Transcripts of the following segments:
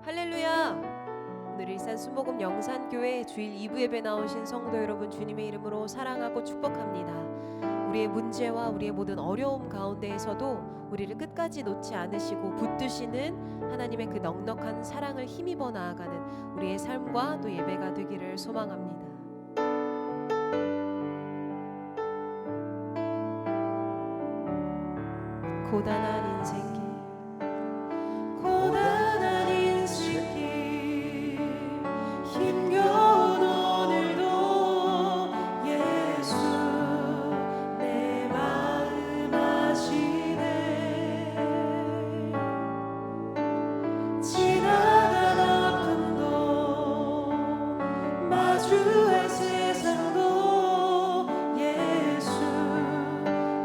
할렐루야! 오늘 일산 순복음 영산교회 주일 2부 예배 나오신 성도 여러분, 주님의 이름으로 사랑하고 축복합니다. 우리의 문제와 우리의 모든 어려움 가운데에서도 우리를 끝까지 놓지 않으시고 붙드시는 하나님의 그 넉넉한 사랑을 힘입어 나아가는 우리의 삶과 또 예배가 되기를 소망합니다. 고단한 인생길, 고단한 인생길, 힘겨운 오늘도 예수 내 마음 아시네. 지나간 아픔도 마주할 세상도 예수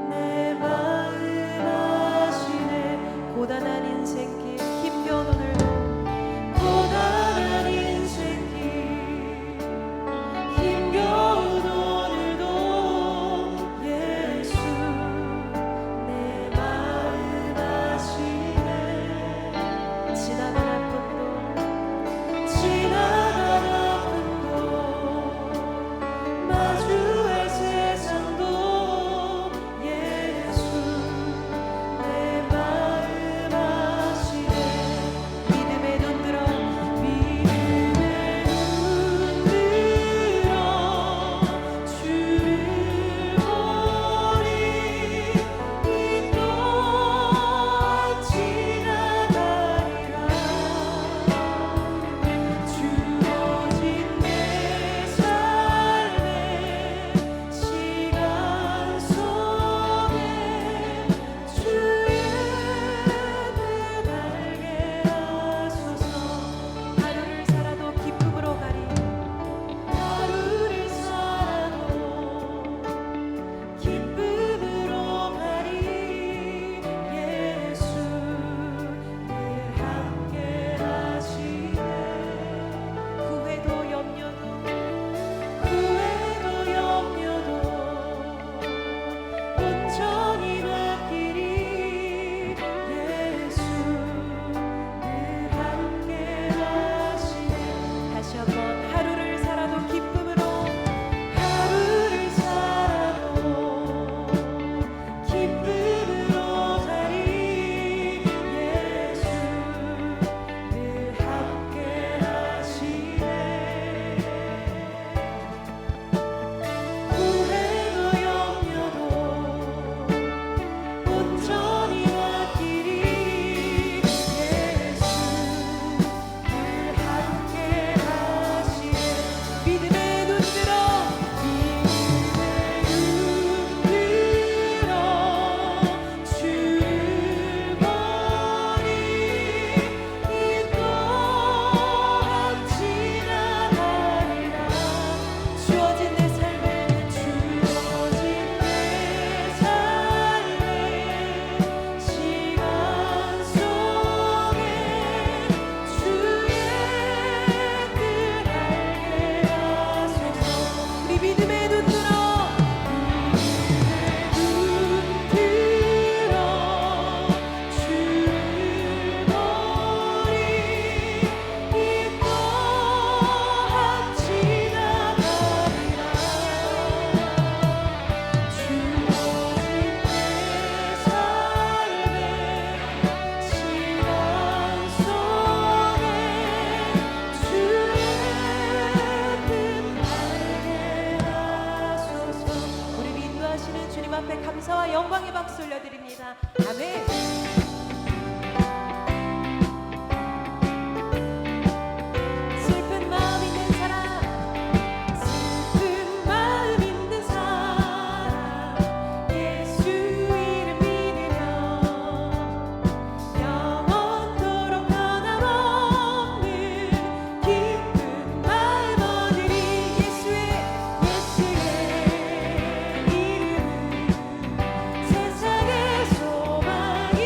내 마음 아시네. 고단한 인생길, 힘겨운 오늘도, 고단한 인생길, 힘겨운 오늘도 예수 내 마음 아시네. 지나간 아픔도 마주할 세상도 예수 내 마음 아시네. 믿음의 눈 들어, 믿음의 눈 들어 주를 보리. 이 또한 지나가리라. 주어진 내 삶의 시간 속에 주의 뜻 알게 하소서. 하루를 살아도 기쁨으로 가리, 하루를 살아도 기쁨으로 가리. 예수 늘 함께 하시네. 후회도 염려도, 후회도 염려도 온전히 맡기리. 예수 늘 함께 하시네. 다시 한번, 하루를 살아도 기쁨으로, 하루를 살아도 기쁨으로 가리. 예수 늘 함께 하시네. 후회도 염려도 온전히 맡기리. 예수 늘 함께 하시네. 믿음의 눈 들어, 믿음의 눈 들어 주를 보리. 이 또한 지나가리라. 주어진 내 삶에, 주어진 내 삶의 시간 속에 주의 뜻 알게 하소서. 우리 믿음의 눈 들어, 믿음의 눈 들어 주를 보리. 이 또한 지나가리라. 주어진 내 삶의 시간 속에 주의 뜻 알게 하소서. 우리를 인도하시는 주님 앞에 감사와 영광의 박수 올려드립니다. 아멘. 슬픈 마음 있는 사람, 슬픈 마음 있는 사람, 예수 이름 믿으며 영원토록 변함없는 기쁜 마음 얻으리. 예수의 이름은 세상의 소망이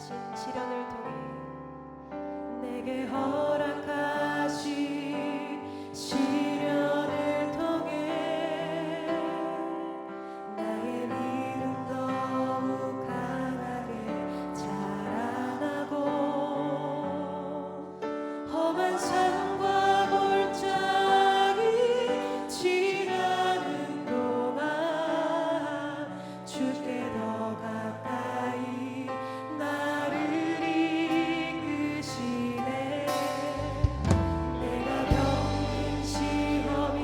허락하신 시련을 통해 내게 허락하신 시련을 통해 나의 믿음 더욱 강하게 자라나고 험한 산과 골짜기 지나는 동안 주께 더 가까이 나를 이끄시네. 내가 겪는 시험이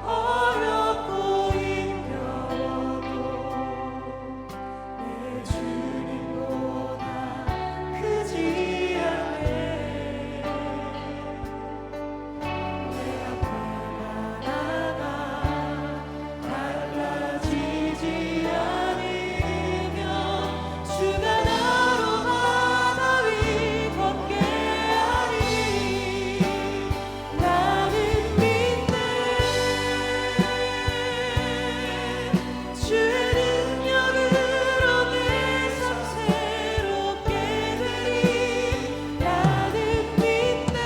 어렵고 힘겨워도 내 주님보다 크지 않네. 내 앞에가 나가 달라지지 않으며 주가 나로 바다 위 걷게 하니 나는 믿네. 주의 능력으로 내 삶 새롭게 되리. 나는 믿네.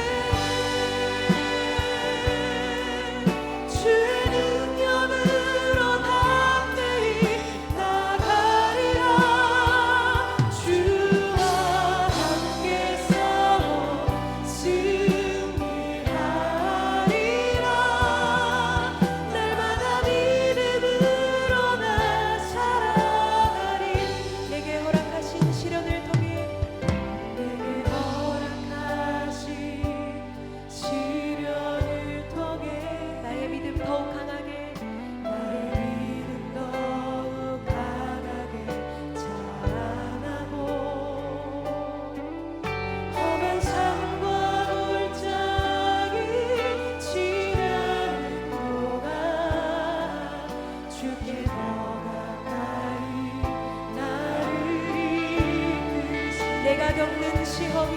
주의 능력으로 담대히 나가리라. 주와 함께 싸워 승리하리라. 날마다 믿음으로 나 살아가리. 내게 허락하신 시련을 통해 내게 허락하신 시련을 통해 나의 믿음 더욱 강하게 나의 믿음 더욱 강하게 자라나고 험한 산과 골짜기 지나는 동안 주께 더 가까이 나를 이끄시. 내가 겪는 시험이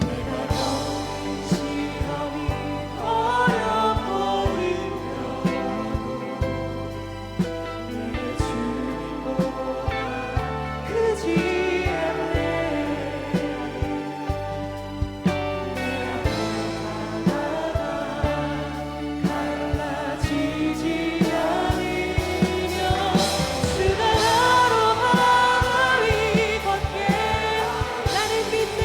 내가 겪는 시험이 어렵고 힘겨워도 내 주님보다 크지 않네. 내 앞에 바다가 갈라지지 않으며 주가 나로 바다 위 걷게. 나는 믿네.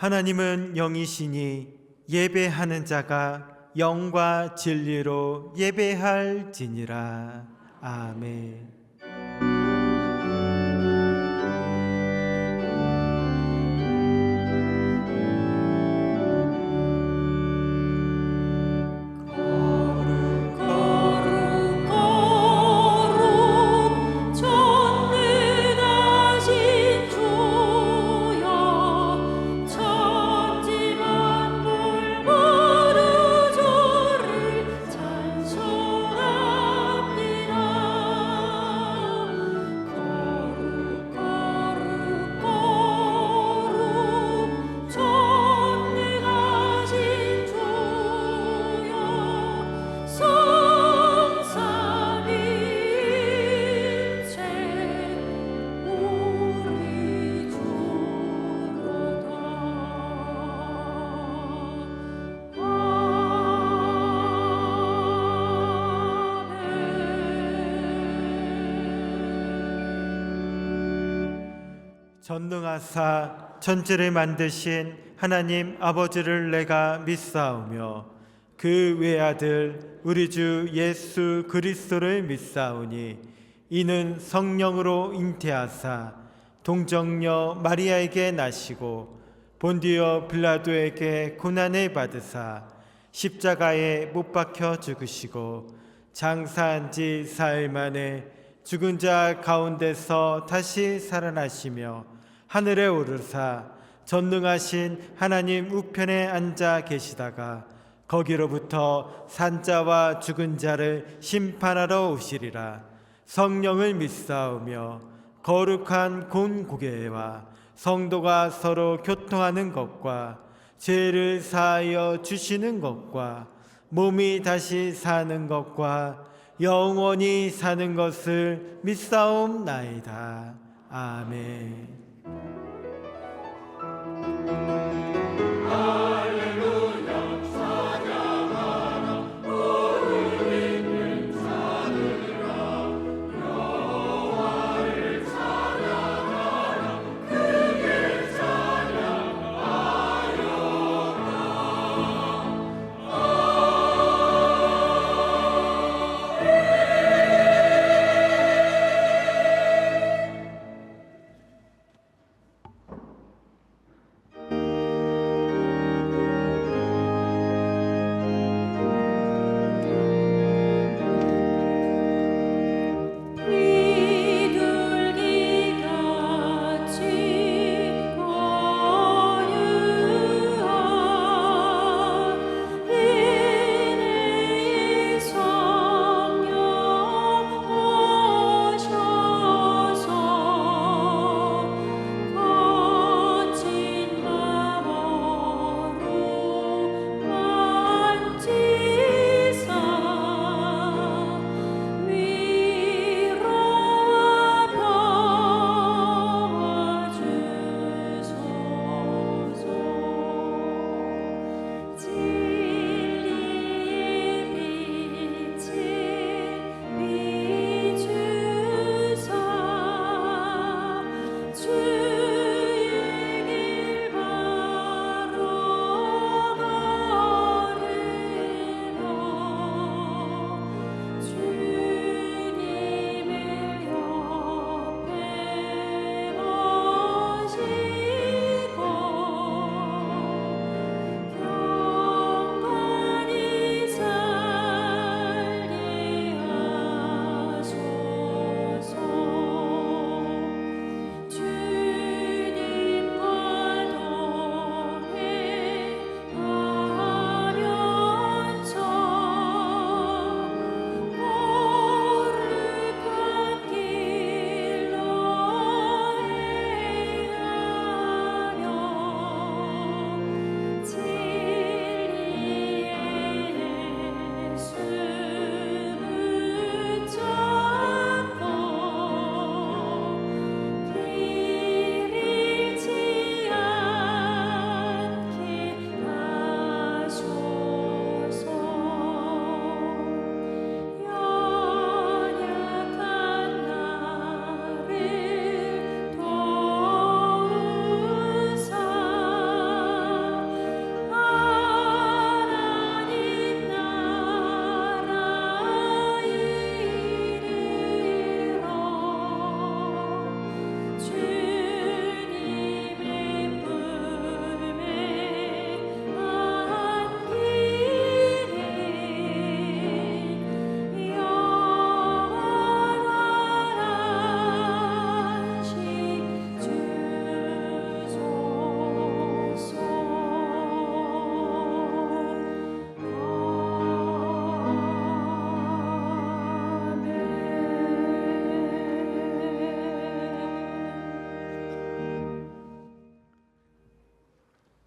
하나님은 영이시니 예배하는 자가 영과 진리로 예배할지니라. 아멘. 거룩 거룩 전능하신 주여 천지 만물 모두 주를 찬송합니다. 거룩 거룩 거룩 전능하신 주여 성삼위일체 우리 전능하사 천지를 만드신 하나님 아버지를 내가 믿사오며 그 외아들 우리 주 예수 그리스도를 믿사오니 이는 성령으로 잉태하사 동정녀 마리아에게 나시고 본디오 빌라도에게 고난을 받으사 십자가에 못 박혀 죽으시고 장사한 지 사흘 만에 죽은 자 가운데서 다시 살아나시며 하늘에 오르사 전능하신 하나님 우편에 앉아 계시다가 거기로부터 산자와 죽은 자를 심판하러 오시리라. 성령을 믿사오며 거룩한 공고개와 성도가 서로 교통하는 것과 죄를 사하여 주시는 것과 몸이 다시 사는 것과 영원히 사는 것을 믿사옵나이다. 아멘.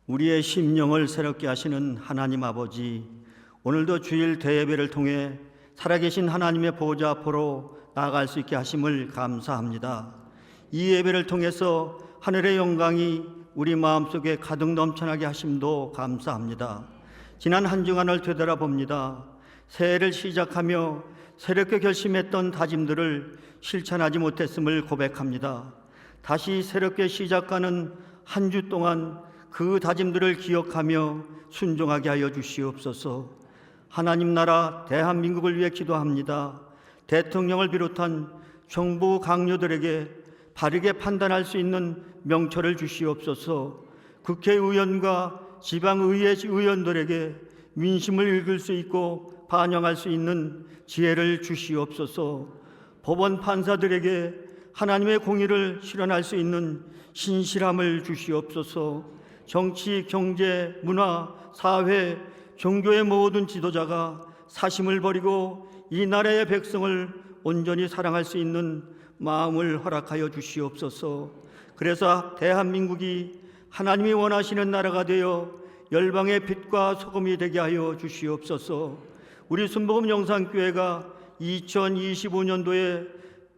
우리의 심령을 새롭게 하시는 하나님 아버지, 오늘도 주일 대예배를 통해 살아계신 하나님의 보좌 앞으로 나아갈 수 있게 하심을 감사합니다. 이 예배를 통해서 하늘의 영광이 우리 마음속에 가득 넘쳐나게 하심도 감사합니다. 지난 한 주간을 되돌아봅니다. 새해를 시작하며 새롭게 결심했던 다짐들을 실천하지 못했음을 고백합니다. 다시 새롭게 시작하는 한 주 동안 그 다짐들을 기억하며 순종하게 하여 주시옵소서. 하나님 나라 대한민국을 위해 기도합니다. 대통령을 비롯한 정부 강요들에게 바르게 판단할 수 있는 명철을 주시옵소서. 국회의원과 지방의회 의원들에게 민심을 읽을 수 있고 반영할 수 있는 지혜를 주시옵소서. 법원 판사들에게 하나님의 공의를 실현할 수 있는 신실함을 주시옵소서. 정치, 경제, 문화, 사회, 종교의 모든 지도자가 사심을 버리고 이 나라의 백성을 온전히 사랑할 수 있는 마음을 허락하여 주시옵소서. 그래서 대한민국이 하나님이 원하시는 나라가 되어 열방의 빛과 소금이 되게 하여 주시옵소서. 우리 순복음 영산교회가 2025년도에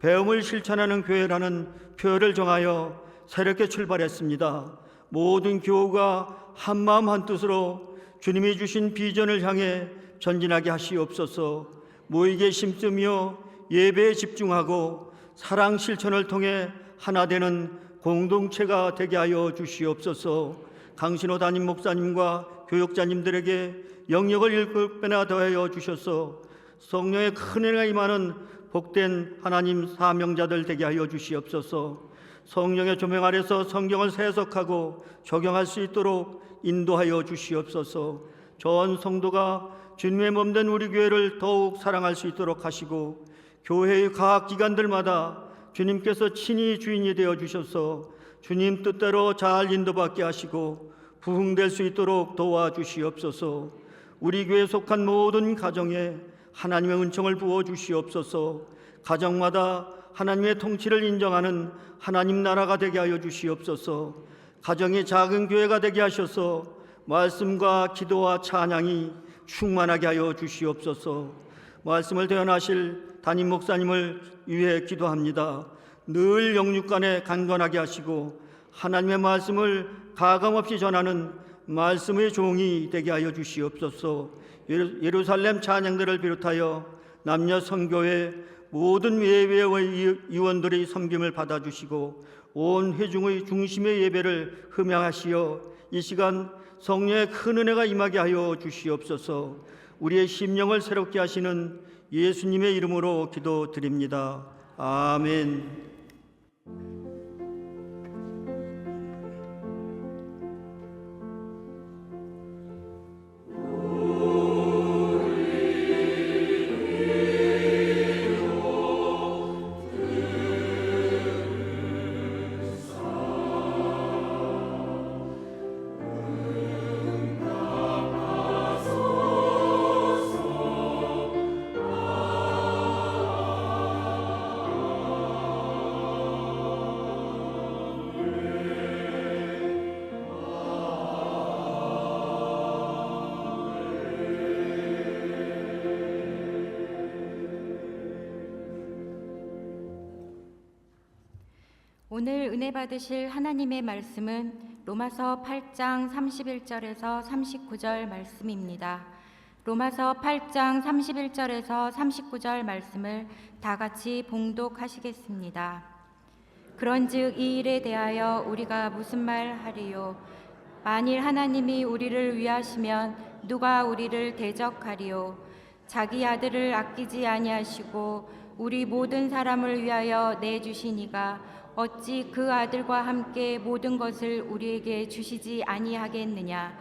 배움을 실천하는 교회라는 표어를 정하여 새롭게 출발했습니다. 모든 교우가 한마음 한뜻으로 주님이 주신 비전을 향해 전진하게 하시옵소서. 모이게 심쓰며 예배에 집중하고 사랑 실천을 통해 하나 되는 공동체가 되게 하여 주시옵소서. 강신호 담임 목사님과 교육자님들에게 영역을 7배나 더하여 주셔서 성령의 큰 은혜가 임하는 복된 하나님 사명자들 되게 하여 주시옵소서. 성령의 조명 아래서 성경을 해석하고 적용할 수 있도록 인도하여 주시옵소서. 전 성도가 주님의 몸된 우리 교회를 더욱 사랑할 수 있도록 하시고 교회의 각 기관들마다 주님께서 친히 주인이 되어 주셔서 주님 뜻대로 잘 인도받게 하시고 부흥될 수 있도록 도와주시옵소서. 우리 교회에 속한 모든 가정에 하나님의 은총을 부어 주시옵소서. 가정마다 하나님의 통치를 인정하는 하나님 나라가 되게 하여 주시옵소서. 가정이 작은 교회가 되게 하셔서 말씀과 기도와 찬양이 충만하게 하여 주시옵소서. 말씀을 대언하실 담임 목사님을 위해 기도합니다. 늘 영육간에 강건하게 하시고 하나님의 말씀을 가감없이 전하는 말씀의 종이 되게 하여 주시옵소서. 예루살렘 찬양들을 비롯하여 남녀 선교회 모든 예배의 위원들의 섬김을 받아주시고 온 회중의 중심의 예배를 흠양하시어 이 시간 성령의 큰 은혜가 임하게 하여 주시옵소서. 우리의 심령을 새롭게 하시는 예수님의 이름으로 기도드립니다. 아멘. 오늘 은혜 받으실 하나님의 말씀은 로마서 8장 31절에서 39절 말씀입니다. 로마서 8장 31절에서 39절 말씀을 다 같이 봉독하시겠습니다. 그런즉 이 일에 대하여 우리가 무슨 말 하리요? 만일 하나님이 우리를 위하시면 누가 우리를 대적하리요? 자기 아들을 아끼지 아니하시고 우리 모든 사람을 위하여 내주신 이가 어찌 그 아들과 함께 모든 것을 우리에게 주시지 아니하겠느냐?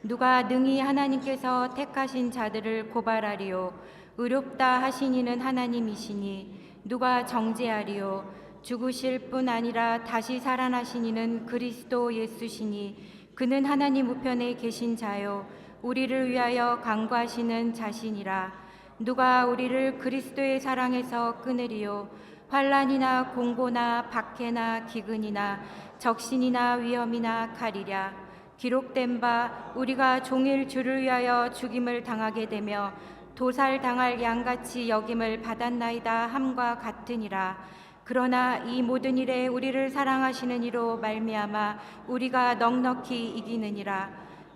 누가 능히 하나님께서 택하신 자들을 고발하리요? 의롭다 하신 이는 하나님이시니 누가 정죄하리요? 죽으실 뿐 아니라 다시 살아나신 이는 그리스도 예수시니 그는 하나님 우편에 계신 자요 우리를 위하여 간구하시는 자신이라. 누가 우리를 그리스도의 사랑에서 끊으리요? 환난이나 공고나 박해나 기근이나 적신이나 위험이나 칼이랴. 기록된 바 우리가 종일 주를 위하여 죽임을 당하게 되며 도살 당할 양같이 여김을 받았나이다 함과 같으니라. 그러나 이 모든 일에 우리를 사랑하시는 이로 말미암아 우리가 넉넉히 이기느니라.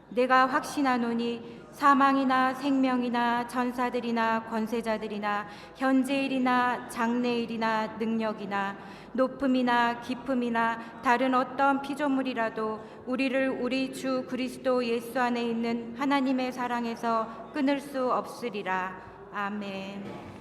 내가 확신하노니 사망이나 생명이나 전사들이나 권세자들이나 현재일이나 장래일이나 능력이나 높음이나 깊음이나 다른 어떤 피조물이라도 우리를 우리 주 그리스도 예수 안에 있는 하나님의 사랑에서 끊을 수 없으리라. 아멘.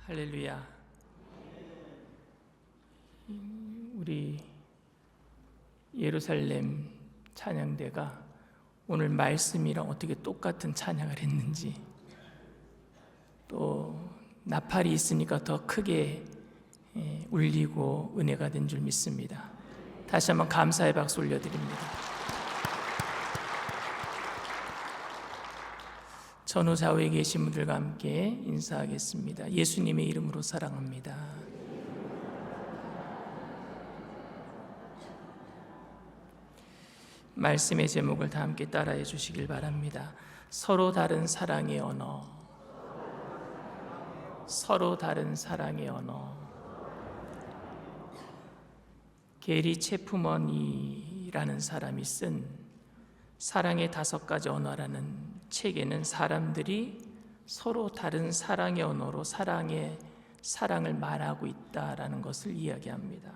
할렐루야. 우리 예루살렘 찬양대가 오늘 말씀이랑 어떻게 똑같은 찬양을 했는지, 또 나팔이 있으니까 더 크게 울리고 은혜가 된 줄 믿습니다. 다시 한번 감사의 박수 올려드립니다. 전후 좌우에 계신 분들과 함께 인사하겠습니다. 예수님의 이름으로 사랑합니다. 말씀의 제목을 다 함께 따라해 주시길 바랍니다. 서로 다른 사랑의 언어. 서로 다른 사랑의 언어. 게리 체프먼이라는 사람이 쓴 사랑의 5가지 언어라는 책에는 사람들이 서로 다른 사랑의 언어로 사랑을 말하고 있다라는 것을 이야기합니다.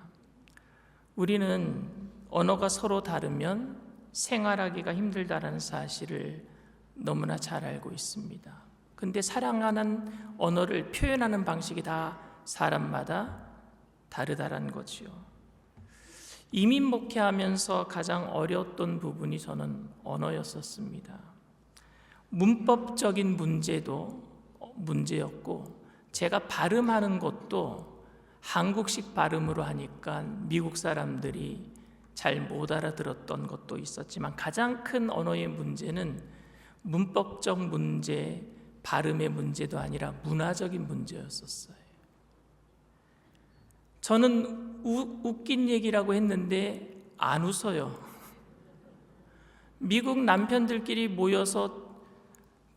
우리는 언어가 서로 다르면 생활하기가 힘들다라는 사실을 너무나 잘 알고 있습니다. 근데 사랑하는 언어를 표현하는 방식이 다 사람마다 다르다라는 거지요. 이민 목회하면서 가장 어려웠던 부분이 저는 언어였었습니다. 문법적인 문제도 문제였고, 제가 발음하는 것도 한국식 발음으로 하니까 미국 사람들이 잘 못 알아들었던 것도 있었지만, 가장 큰 언어의 문제는 문법적 문제, 발음의 문제도 아니라 문화적인 문제였었어요. 저는 웃긴 얘기라고 했는데 안 웃어요. 미국 남편들끼리 모여서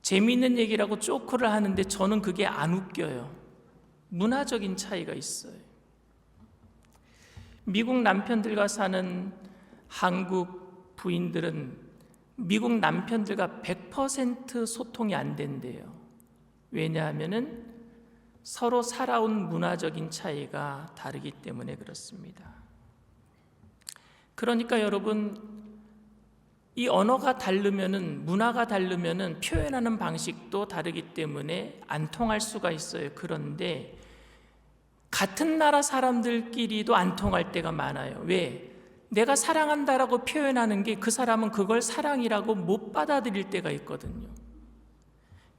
재미있는 얘기라고 쪼크를 하는데 저는 그게 안 웃겨요. 문화적인 차이가 있어요. 미국 남편들과 사는 한국 부인들은 미국 남편들과 100% 소통이 안 된대요. 왜냐하면은 서로 살아온 문화적인 차이가 다르기 때문에 그렇습니다. 그러니까 여러분, 이 언어가 다르면은, 문화가 다르면은 표현하는 방식도 다르기 때문에 안 통할 수가 있어요. 그런데 같은 나라 사람들끼리도 안 통할 때가 많아요. 왜? 내가 사랑한다라고 표현하는 게 그 사람은 그걸 사랑이라고 못 받아들일 때가 있거든요.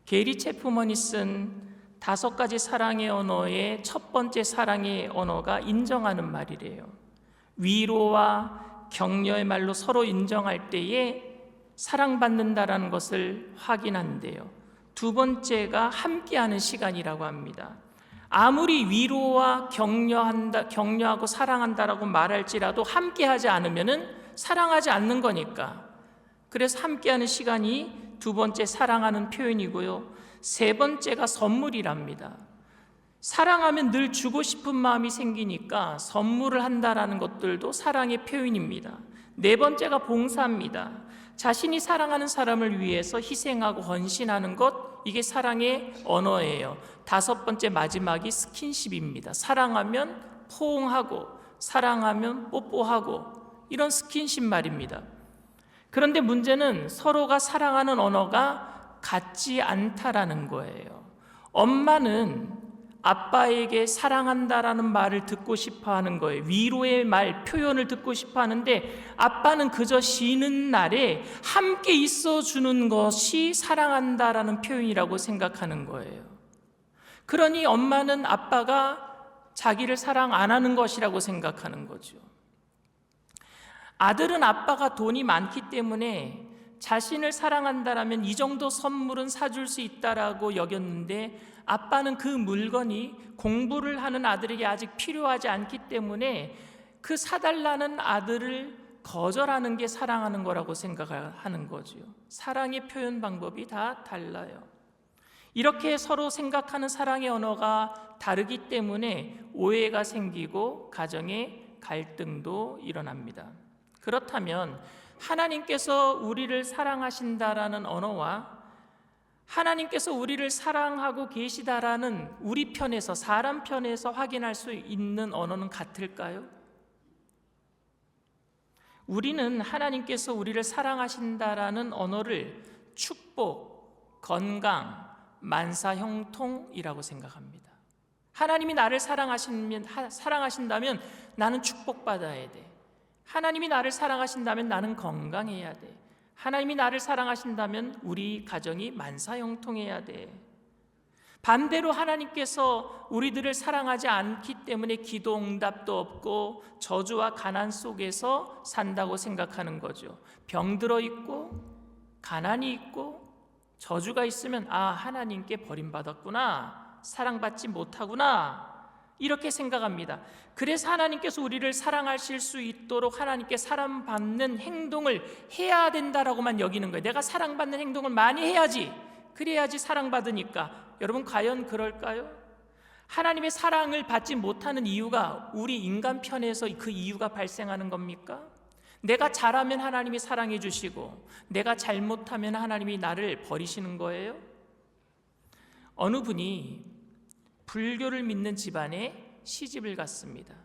게리 체프먼이 쓴 5가지 사랑의 언어의 첫 번째 사랑의 언어가 인정하는 말이래요. 위로와 격려의 말로 서로 인정할 때에 사랑받는다라는 것을 확인한대요. 2번째가 함께하는 시간이라고 합니다. 아무리 위로와 격려하고 사랑한다라고 말할지라도 함께하지 않으면은 사랑하지 않는 거니까. 그래서 함께하는 시간이 2번째 사랑하는 표현이고요. 3번째가 선물이랍니다. 사랑하면 늘 주고 싶은 마음이 생기니까 선물을 한다라는 것들도 사랑의 표현입니다. 4번째가 봉사입니다. 자신이 사랑하는 사람을 위해서 희생하고 헌신하는 것, 이게 사랑의 언어예요. 5번째 마지막이 스킨십입니다. 사랑하면 포옹하고, 사랑하면 뽀뽀하고, 이런 스킨십 말입니다. 그런데 문제는 서로가 사랑하는 언어가 같지 않다라는 거예요. 엄마는 아빠에게 사랑한다라는 말을 듣고 싶어 하는 거예요. 위로의 말, 표현을 듣고 싶어 하는데, 아빠는 그저 쉬는 날에 함께 있어 주는 것이 사랑한다라는 표현이라고 생각하는 거예요. 그러니 엄마는 아빠가 자기를 사랑 안 하는 것이라고 생각하는 거죠. 아들은 아빠가 돈이 많기 때문에 자신을 사랑한다라면 이 정도 선물은 사줄 수 있다라고 여겼는데, 아빠는 그 물건이 공부를 하는 아들에게 아직 필요하지 않기 때문에 그 사달라는 아들을 거절하는 게 사랑하는 거라고 생각하는 거죠. 사랑의 표현 방법이 다 달라요. 이렇게 서로 생각하는 사랑의 언어가 다르기 때문에 오해가 생기고 가정에 갈등도 일어납니다. 그렇다면 하나님께서 우리를 사랑하신다라는 언어와 하나님께서 우리를 사랑하고 계시다라는 우리 편에서, 사람 편에서 확인할 수 있는 언어는 같을까요? 우리는 하나님께서 우리를 사랑하신다라는 언어를 축복, 건강, 만사형통이라고 생각합니다. 하나님이 나를 사랑하신다면 나는 축복받아야 돼. 하나님이 나를 사랑하신다면 나는 건강해야 돼. 하나님이 나를 사랑하신다면 우리 가정이 만사형통해야 돼. 반대로 하나님께서 우리들을 사랑하지 않기 때문에 기도 응답도 없고 저주와 가난 속에서 산다고 생각하는 거죠. 병들어 있고 가난이 있고 저주가 있으면, 아, 하나님께 버림받았구나, 사랑받지 못하구나, 이렇게 생각합니다. 그래서 하나님께서 우리를 사랑하실 수 있도록 하나님께 사랑받는 행동을 해야 된다라고만 여기는 거예요. 내가 사랑받는 행동을 많이 해야지, 그래야지 사랑받으니까. 여러분, 과연 그럴까요? 하나님의 사랑을 받지 못하는 이유가 우리 인간 편에서 그 이유가 발생하는 겁니까? 내가 잘하면 하나님이 사랑해 주시고 내가 잘못하면 하나님이 나를 버리시는 거예요? 어느 분이 불교를 믿는 집안에 시집을 갔습니다.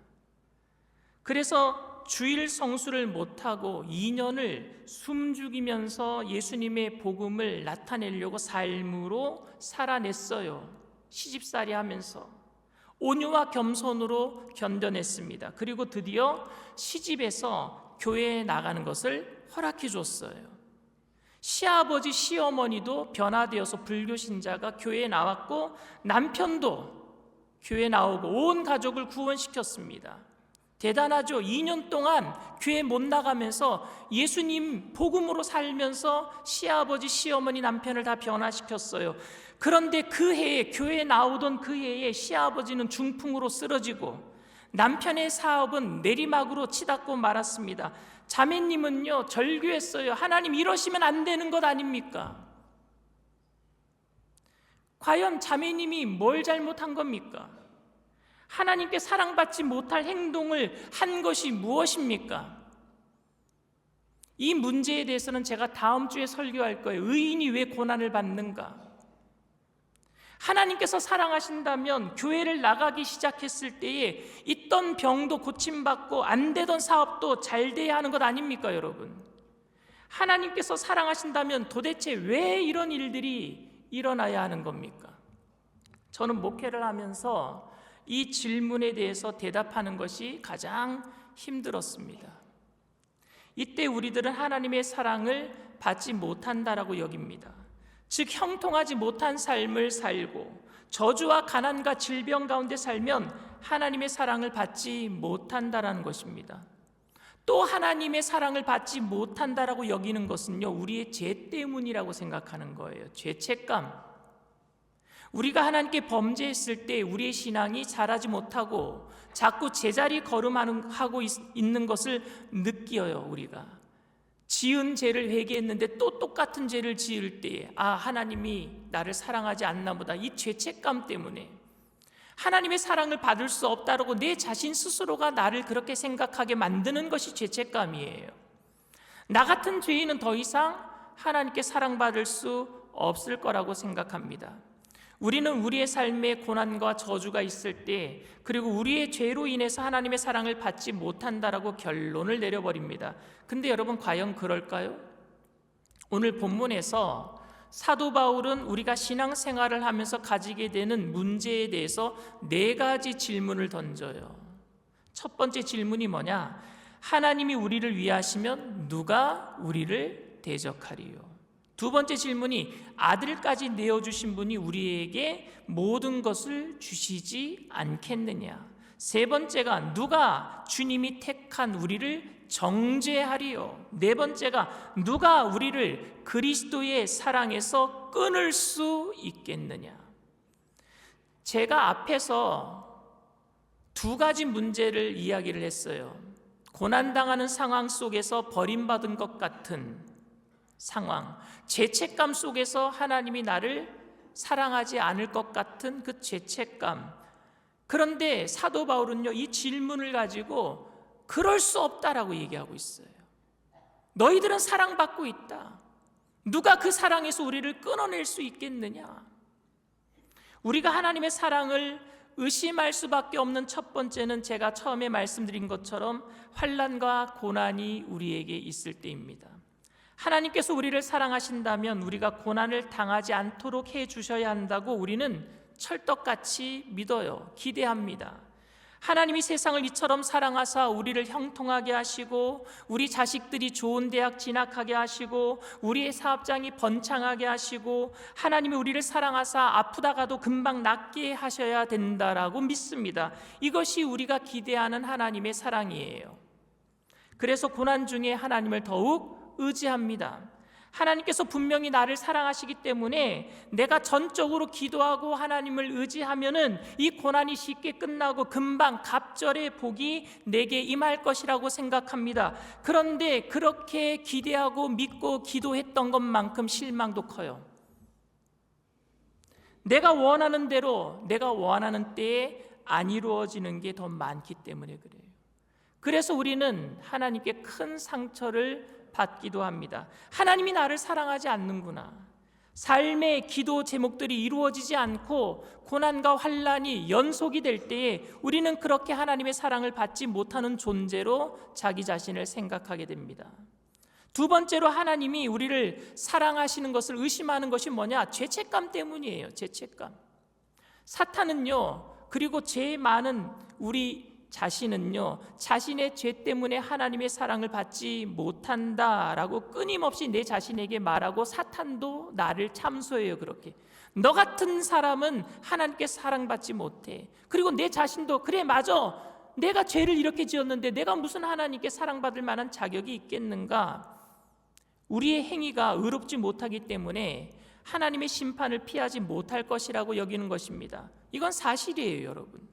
그래서 주일 성수를 못하고 2년을 숨죽이면서 예수님의 복음을 나타내려고 삶으로 살아냈어요. 시집살이 하면서 온유와 겸손으로 견뎌냈습니다. 그리고 드디어 시집에서 교회에 나가는 것을 허락해 줬어요. 시아버지, 시어머니도 변화되어서 불교 신자가 교회에 나왔고 남편도 교회에 나오고 온 가족을 구원시켰습니다. 대단하죠. 2년 동안 교회 못 나가면서 예수님 복음으로 살면서 시아버지, 시어머니, 남편을 다 변화시켰어요. 그런데 그 해에, 교회에 나오던 그 해에 시아버지는 중풍으로 쓰러지고 남편의 사업은 내리막으로 치닫고 말았습니다. 자매님은요, 절규했어요. 하나님, 이러시면 안 되는 것 아닙니까? 과연 자매님이 뭘 잘못한 겁니까? 하나님께 사랑받지 못할 행동을 한 것이 무엇입니까? 이 문제에 대해서는 제가 다음 주에 설교할 거예요. 의인이 왜 고난을 받는가? 하나님께서 사랑하신다면 교회를 나가기 시작했을 때에 있던 병도 고침받고 안 되던 사업도 잘 돼야 하는 것 아닙니까, 여러분? 하나님께서 사랑하신다면 도대체 왜 이런 일들이 일어나야 하는 겁니까? 저는 목회를 하면서 이 질문에 대해서 대답하는 것이 가장 힘들었습니다. 이때 우리들은 하나님의 사랑을 받지 못한다라고 여깁니다. 즉, 형통하지 못한 삶을 살고 저주와 가난과 질병 가운데 살면 하나님의 사랑을 받지 못한다라는 것입니다. 또 하나님의 사랑을 받지 못한다라고 여기는 것은요, 우리의 죄 때문이라고 생각하는 거예요. 죄책감. 우리가 하나님께 범죄했을 때 우리의 신앙이 자라지 못하고 자꾸 제자리 걸음하고 있는 것을 느껴요. 우리가 지은 죄를 회개했는데 또 똑같은 죄를 지을 때에 하나님이 나를 사랑하지 않나 보다. 이 죄책감 때문에 하나님의 사랑을 받을 수 없다라고 내 자신 스스로가 나를 그렇게 생각하게 만드는 것이 죄책감이에요. 나 같은 죄인은 더 이상 하나님께 사랑받을 수 없을 거라고 생각합니다. 우리는 우리의 삶에 고난과 저주가 있을 때, 그리고 우리의 죄로 인해서 하나님의 사랑을 받지 못한다라고 결론을 내려버립니다. 근데 여러분, 과연 그럴까요? 오늘 본문에서 사도 바울은 우리가 신앙생활을 하면서 가지게 되는 문제에 대해서 4가지 질문을 던져요. 첫 번째 질문이 뭐냐? 하나님이 우리를 위하시면 누가 우리를 대적하리요? 두 번째 질문이 아들까지 내어주신 분이 우리에게 모든 것을 주시지 않겠느냐? 세 번째가 누가 주님이 택한 우리를 정죄하리요? 네 번째가 누가 우리를 그리스도의 사랑에서 끊을 수 있겠느냐? 제가 앞에서 2가지 문제를 이야기를 했어요. 고난당하는 상황 속에서 버림받은 것 같은 상황, 죄책감 속에서 하나님이 나를 사랑하지 않을 것 같은 그 죄책감. 그런데 사도 바울은요, 이 질문을 가지고 그럴 수 없다라고 얘기하고 있어요. 너희들은 사랑받고 있다. 누가 그 사랑에서 우리를 끊어낼 수 있겠느냐? 우리가 하나님의 사랑을 의심할 수밖에 없는 첫 번째는 제가 처음에 말씀드린 것처럼 환난과 고난이 우리에게 있을 때입니다. 하나님께서 우리를 사랑하신다면 우리가 고난을 당하지 않도록 해주셔야 한다고 우리는 철떡같이 믿어요. 기대합니다. 하나님이 세상을 이처럼 사랑하사 우리를 형통하게 하시고 우리 자식들이 좋은 대학 진학하게 하시고 우리의 사업장이 번창하게 하시고 하나님이 우리를 사랑하사 아프다가도 금방 낫게 하셔야 된다라고 믿습니다. 이것이 우리가 기대하는 하나님의 사랑이에요. 그래서 고난 중에 하나님을 더욱 의지합니다. 하나님께서 분명히 나를 사랑하시기 때문에 내가 전적으로 기도하고 하나님을 의지하면은 이 고난이 쉽게 끝나고 금방 갑절의 복이 내게 임할 것이라고 생각합니다. 그런데 그렇게 기대하고 믿고 기도했던 것만큼 실망도 커요. 내가 원하는 대로 내가 원하는 때에 안 이루어지는 게 더 많기 때문에 그래요. 그래서 우리는 하나님께 큰 상처를 받기도 합니다. 하나님이 나를 사랑하지 않는구나. 삶의 기도 제목들이 이루어지지 않고 고난과 환난이 연속이 될 때에 우리는 그렇게 하나님의 사랑을 받지 못하는 존재로 자기 자신을 생각하게 됩니다. 두 번째로 하나님이 우리를 사랑하시는 것을 의심하는 것이 뭐냐? 죄책감 때문이에요. 죄책감. 사탄은요, 그리고 죄 많은 우리 자신은요, 자신의 죄 때문에 하나님의 사랑을 받지 못한다라고 끊임없이 내 자신에게 말하고, 사탄도 나를 참소해요. 그렇게 너 같은 사람은 하나님께 사랑받지 못해. 그리고 내 자신도 그래, 맞아, 내가 죄를 이렇게 지었는데 내가 무슨 하나님께 사랑받을 만한 자격이 있겠는가? 우리의 행위가 의롭지 못하기 때문에 하나님의 심판을 피하지 못할 것이라고 여기는 것입니다. 이건 사실이에요, 여러분.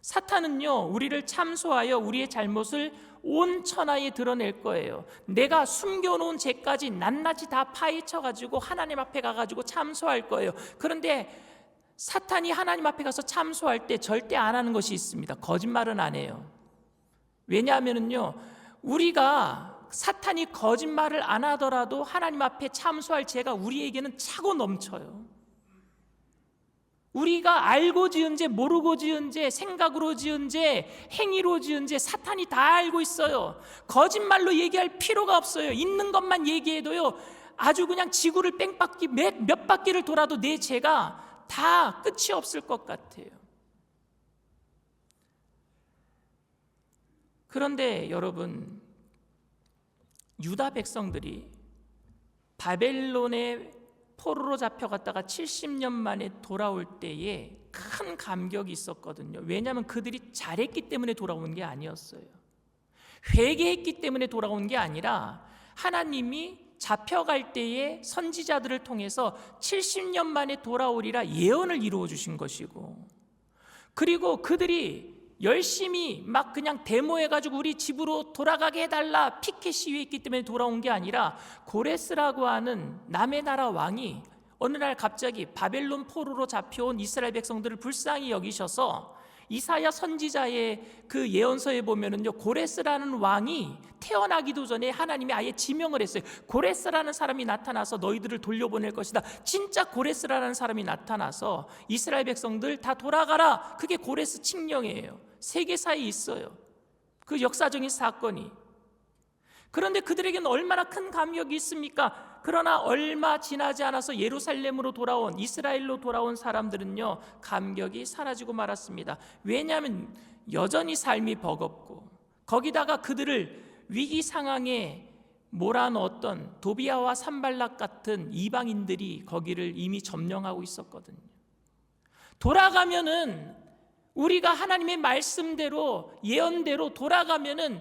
사탄은요, 우리를 참소하여 우리의 잘못을 온 천하에 드러낼 거예요. 내가 숨겨놓은 죄까지 낱낱이 다 파헤쳐가지고 하나님 앞에 가가지고 참소할 거예요. 그런데 사탄이 하나님 앞에 가서 참소할 때 절대 안 하는 것이 있습니다. 거짓말은 안 해요. 왜냐하면요, 우리가 사탄이 거짓말을 안 하더라도 하나님 앞에 참소할 죄가 우리에게는 차고 넘쳐요. 우리가 알고 지은 죄, 모르고 지은 죄, 생각으로 지은 죄, 행위로 지은 죄, 사탄이 다 알고 있어요. 거짓말로 얘기할 필요가 없어요. 있는 것만 얘기해도요, 아주 그냥 지구를 뺑바퀴 몇 바퀴를 돌아도 내 죄가 다 끝이 없을 것 같아요. 그런데 여러분, 유다 백성들이 바벨론의 포로로 잡혀갔다가 70년 만에 돌아올 때에 큰 감격이 있었거든요. 왜냐하면 그들이 잘했기 때문에 돌아온 게 아니었어요. 회개했기 때문에 돌아온 게 아니라 하나님이 잡혀갈 때에 선지자들을 통해서 70년 만에 돌아오리라 예언을 이루어 주신 것이고, 그리고 그들이 열심히 막 그냥 데모해가지고 우리 집으로 돌아가게 해달라 피켓 시위했기 때문에 돌아온 게 아니라, 고레스라고 하는 남의 나라 왕이 어느 날 갑자기 바벨론 포로로 잡혀온 이스라엘 백성들을 불쌍히 여기셔서, 이사야 선지자의 그 예언서에 보면은요, 고레스라는 왕이 태어나기도 전에 하나님이 아예 지명을 했어요. 고레스라는 사람이 나타나서 너희들을 돌려보낼 것이다. 진짜 고레스라는 사람이 나타나서 이스라엘 백성들 다 돌아가라. 그게 고레스 칙령이에요. 세계사에 있어요, 그 역사적인 사건이. 그런데 그들에게는 얼마나 큰 감격이 있습니까? 그러나 얼마 지나지 않아서 예루살렘으로 돌아온, 이스라엘로 돌아온 사람들은요, 감격이 사라지고 말았습니다. 왜냐하면 여전히 삶이 버겁고, 거기다가 그들을 위기 상황에 몰아넣었던 도비아와 산발락 같은 이방인들이 거기를 이미 점령하고 있었거든요. 돌아가면은, 우리가 하나님의 말씀대로 예언대로 돌아가면은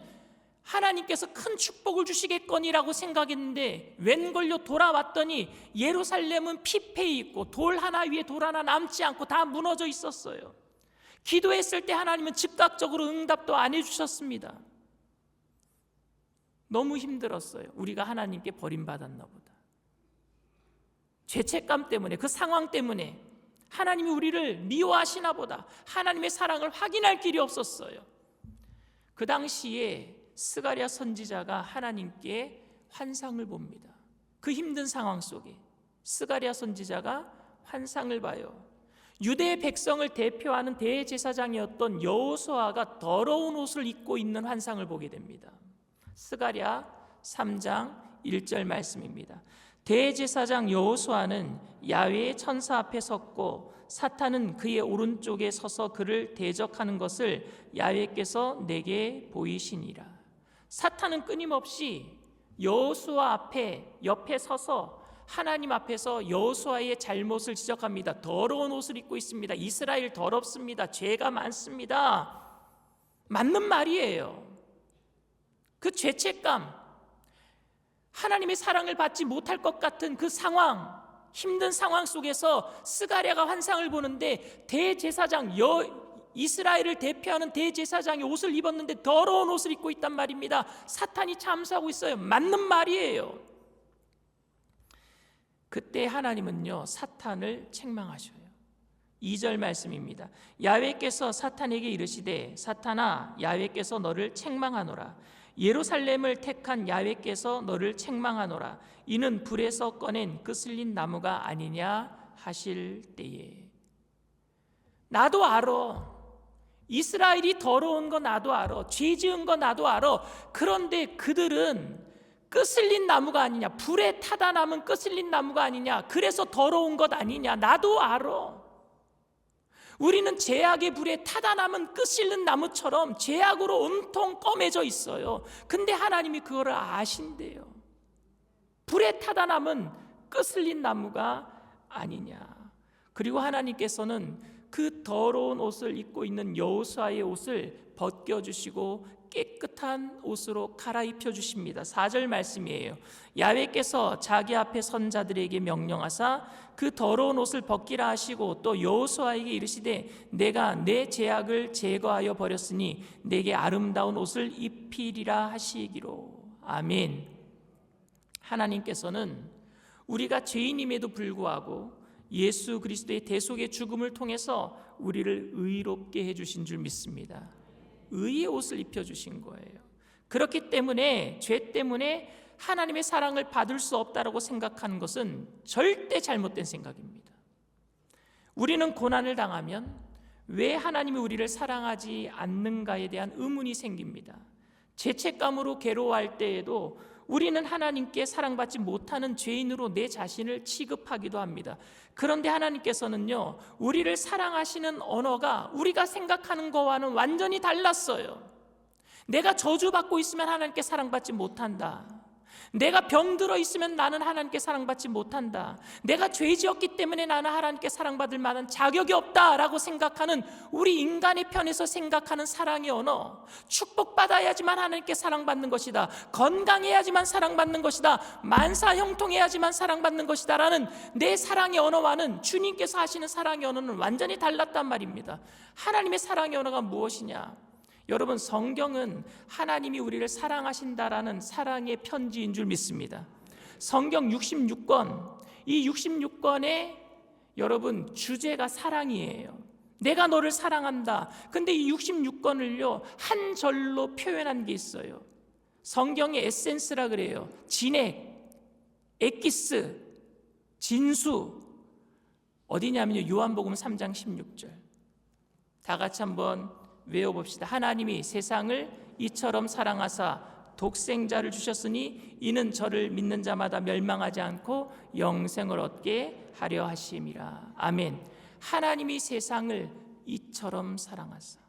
하나님께서 큰 축복을 주시겠거니라고 생각했는데, 웬걸요, 돌아왔더니 예루살렘은 피폐해 있고 돌 하나 위에 돌 하나 남지 않고 다 무너져 있었어요. 기도했을 때 하나님은 즉각적으로 응답도 안 해주셨습니다. 너무 힘들었어요. 우리가 하나님께 버림받았나 보다. 죄책감 때문에, 그 상황 때문에 하나님이 우리를 미워하시나 보다. 하나님의 사랑을 확인할 길이 없었어요. 그 당시에 스가랴 선지자가 하나님께 환상을 봅니다. 그 힘든 상황 속에 스가랴 선지자가 환상을 봐요. 유대 백성을 대표하는 대제사장이었던 여호수아가 더러운 옷을 입고 있는 환상을 보게 됩니다. 스가랴 3장 1절 말씀입니다. 대제사장 여호수아는 야훼의 천사 앞에 섰고, 사탄은 그의 오른쪽에 서서 그를 대적하는 것을 야훼께서 내게 보이시니라. 사탄은 끊임없이 여호수아 앞에 옆에 서서 하나님 앞에서 여호수아의 잘못을 지적합니다. 더러운 옷을 입고 있습니다. 이스라엘 더럽습니다. 죄가 많습니다. 맞는 말이에요. 그 죄책감, 하나님의 사랑을 받지 못할 것 같은 그 상황, 힘든 상황 속에서 스가랴가 환상을 보는데 대제사장, 이스라엘을 대표하는 대제사장이 옷을 입었는데 더러운 옷을 입고 있단 말입니다. 사탄이 참수하고 있어요. 맞는 말이에요. 그때 하나님은요, 사탄을 책망하셔요. 2절 말씀입니다. 야훼께서 사탄에게 이르시되 사탄아, 야훼께서 너를 책망하노라. 예루살렘을 택한 야훼께서 너를 책망하노라. 이는 불에서 꺼낸 끄슬린 나무가 아니냐 하실 때에. 나도 알아. 이스라엘이 더러운 거 나도 알아. 죄 지은 거 나도 알아. 그런데 그들은 끄슬린 나무가 아니냐, 불에 타다 남은 끄슬린 나무가 아니냐, 그래서 더러운 것 아니냐, 나도 알아. 우리는 죄악의 불에 타다 남은 끄슬린 나무처럼 죄악으로 온통 검해져 있어요. 근데 하나님이 그거를 아신대요. 불에 타다 남은 끄슬린 나무가 아니냐. 그리고 하나님께서는 그 더러운 옷을 입고 있는 여호수아의 옷을 벗겨주시고 깨끗한 옷으로 갈아입혀 주십니다. 4절 말씀이에요. 야훼께서 자기 앞에 선 자들에게 명령하사 그 더러운 옷을 벗기라 하시고 또 여호수아에게 이르시되 내가 내 죄악을 제거하여 버렸으니 내게 아름다운 옷을 입히리라 하시기로. 아멘. 하나님께서는 우리가 죄인임에도 불구하고 예수 그리스도의 대속의 죽음을 통해서 우리를 의롭게 해주신 줄 믿습니다. 의의 옷을 입혀주신 거예요. 그렇기 때문에 죄 때문에 하나님의 사랑을 받을 수 없다라고 생각하는 것은 절대 잘못된 생각입니다. 우리는 고난을 당하면 왜 하나님이 우리를 사랑하지 않는가에 대한 의문이 생깁니다. 죄책감으로 괴로워할 때에도 우리는 하나님께 사랑받지 못하는 죄인으로 내 자신을 취급하기도 합니다. 그런데 하나님께서는요, 우리를 사랑하시는 언어가 우리가 생각하는 거와는 완전히 달랐어요. 내가 저주받고 있으면 하나님께 사랑받지 못한다. 내가 병들어 있으면 나는 하나님께 사랑받지 못한다. 내가 죄 지었기 때문에 나는 하나님께 사랑받을 만한 자격이 없다라고 생각하는 우리 인간의 편에서 생각하는 사랑의 언어, 축복받아야지만 하나님께 사랑받는 것이다, 건강해야지만 사랑받는 것이다, 만사형통해야지만 사랑받는 것이다 라는 내 사랑의 언어와는 주님께서 하시는 사랑의 언어는 완전히 달랐단 말입니다. 하나님의 사랑의 언어가 무엇이냐? 여러분, 성경은 하나님이 우리를 사랑하신다라는 사랑의 편지인 줄 믿습니다. 성경 66권, 이 66권의 여러분 주제가 사랑이에요. 내가 너를 사랑한다. 근데 이 66권을요 한 절로 표현한 게 있어요. 성경의 에센스라 그래요. 진액, 엑기스, 진수. 어디냐면요, 요한복음 3장 16절. 다 같이 한번 외워봅시다. 하나님이 세상을 이처럼 사랑하사 독생자를 주셨으니 이는 저를 믿는 자마다 멸망하지 않고 영생을 얻게 하려 하심이라. 아멘. 하나님이 세상을 이처럼 사랑하사,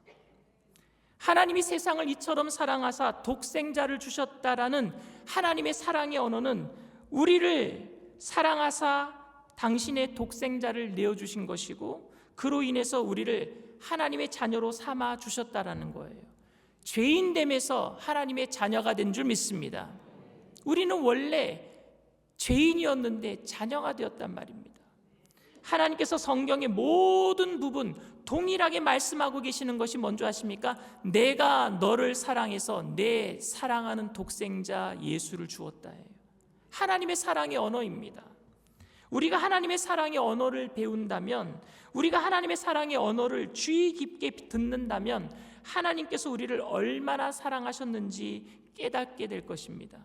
하나님이 세상을 이처럼 사랑하사 독생자를 주셨다라는 하나님의 사랑의 언어는 우리를 사랑하사 당신의 독생자를 내어주신 것이고 그로 인해서 우리를 하나님의 자녀로 삼아 주셨다라는 거예요. 죄인됨에서 하나님의 자녀가 된 줄 믿습니다. 우리는 원래 죄인이었는데 자녀가 되었단 말입니다. 하나님께서 성경의 모든 부분 동일하게 말씀하고 계시는 것이 뭔지 아십니까? 내가 너를 사랑해서 내 사랑하는 독생자 예수를 주었다예요. 하나님의 사랑의 언어입니다. 우리가 하나님의 사랑의 언어를 배운다면, 우리가 하나님의 사랑의 언어를 주의 깊게 듣는다면 하나님께서 우리를 얼마나 사랑하셨는지 깨닫게 될 것입니다.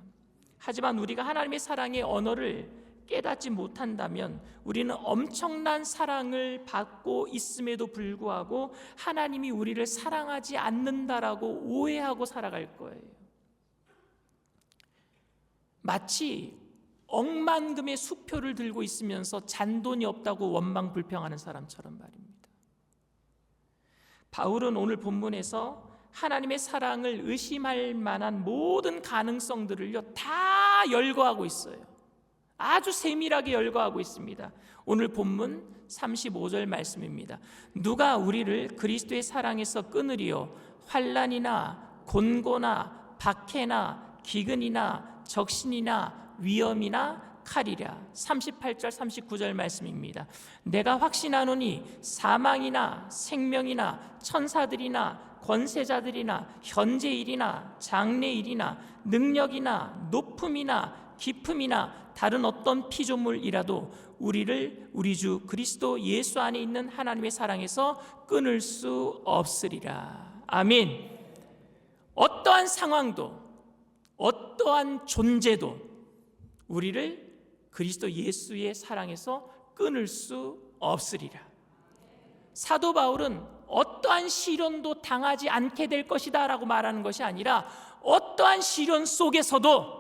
하지만 우리가 하나님의 사랑의 언어를 깨닫지 못한다면 우리는 엄청난 사랑을 받고 있음에도 불구하고 하나님이 우리를 사랑하지 않는다라고 오해하고 살아갈 거예요. 마치 억만금의 수표를 들고 있으면서 잔돈이 없다고 원망 불평하는 사람처럼 말입니다. 바울은 오늘 본문에서 하나님의 사랑을 의심할 만한 모든 가능성들을요 다 열거하고 있어요. 아주 세밀하게 열거하고 있습니다. 오늘 본문 35절 말씀입니다. 누가 우리를 그리스도의 사랑에서 끊으리요? 환난이나 곤고나 박해나 기근이나 적신이나 위험이나 칼이랴. 38절 39절 말씀입니다. 내가 확신하노니 사망이나 생명이나 천사들이나 권세자들이나 현재일이나 장래일이나 능력이나 높음이나 깊음이나 다른 어떤 피조물이라도 우리를 우리 주 그리스도 예수 안에 있는 하나님의 사랑에서 끊을 수 없으리라. 아멘. 어떠한 상황도 어떠한 존재도 우리를 그리스도 예수의 사랑에서 끊을 수 없으리라. 사도 바울은 어떠한 시련도 당하지 않게 될 것이다 라고 말하는 것이 아니라 어떠한 시련 속에서도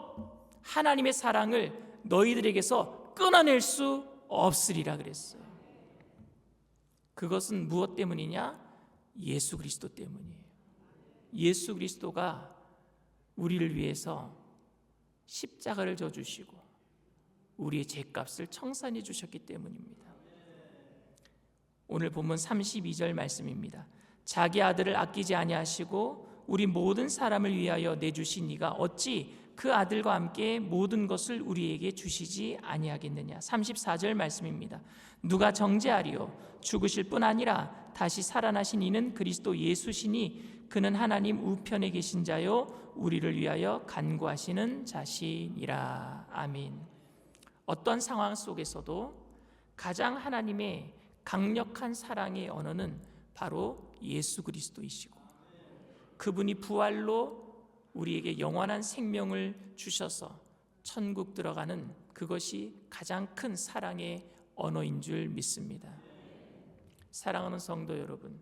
하나님의 사랑을 너희들에게서 끊어낼 수 없으리라 그랬어요. 그것은 무엇 때문이냐? 예수 그리스도 때문이에요. 예수 그리스도가 우리를 위해서 십자가를 져주시고 우리의 죄값을 청산해 주셨기 때문입니다. 오늘 본문 32절 말씀입니다. 자기 아들을 아끼지 아니하시고 우리 모든 사람을 위하여 내주신 이가 어찌 그 아들과 함께 모든 것을 우리에게 주시지 아니하겠느냐. 34절 말씀입니다. 누가 정죄하리요? 죽으실 뿐 아니라 다시 살아나신 이는 그리스도 예수시니 그는 하나님 우편에 계신 자요 우리를 위하여 간구하시는 자신이라. 아멘. 어떤 상황 속에서도 가장 하나님의 강력한 사랑의 언어는 바로 예수 그리스도이시고 그분이 부활로 우리에게 영원한 생명을 주셔서 천국 들어가는 그것이 가장 큰 사랑의 언어인 줄 믿습니다. 사랑하는 성도 여러분,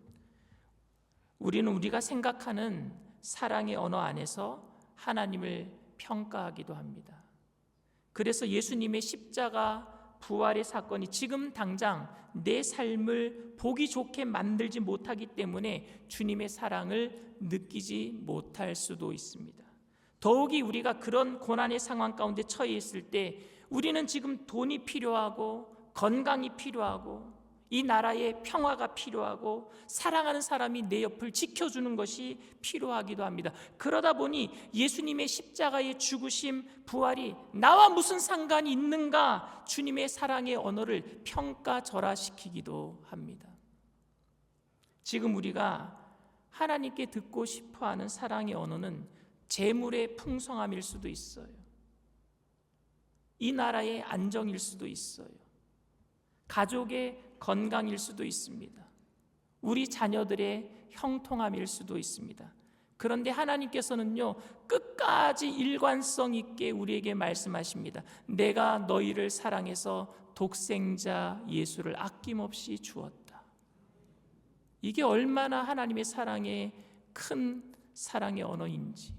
우리는 우리가 생각하는 사랑의 언어 안에서 하나님을 평가하기도 합니다. 그래서 예수님의 십자가 부활의 사건이 지금 당장 내 삶을 보기 좋게 만들지 못하기 때문에 주님의 사랑을 느끼지 못할 수도 있습니다. 더욱이 우리가 그런 고난의 상황 가운데 처해 있을 때 우리는 지금 돈이 필요하고 건강이 필요하고 이 나라의 평화가 필요하고 사랑하는 사람이 내 옆을 지켜주는 것이 필요하기도 합니다. 그러다 보니 예수님의 십자가의 죽으심, 부활이 나와 무슨 상관이 있는가 주님의 사랑의 언어를 평가절하시키기도 합니다. 지금 우리가 하나님께 듣고 싶어하는 사랑의 언어는 재물의 풍성함일 수도 있어요. 이 나라의 안정일 수도 있어요. 가족의 건강일 수도 있습니다. 우리 자녀들의 형통함일 수도 있습니다. 그런데 하나님께서는요, 끝까지 일관성 있게 우리에게 말씀하십니다. 내가 너희를 사랑해서 독생자 예수를 아낌없이 주었다. 이게 얼마나 하나님의 사랑의 큰 사랑의 언어인지,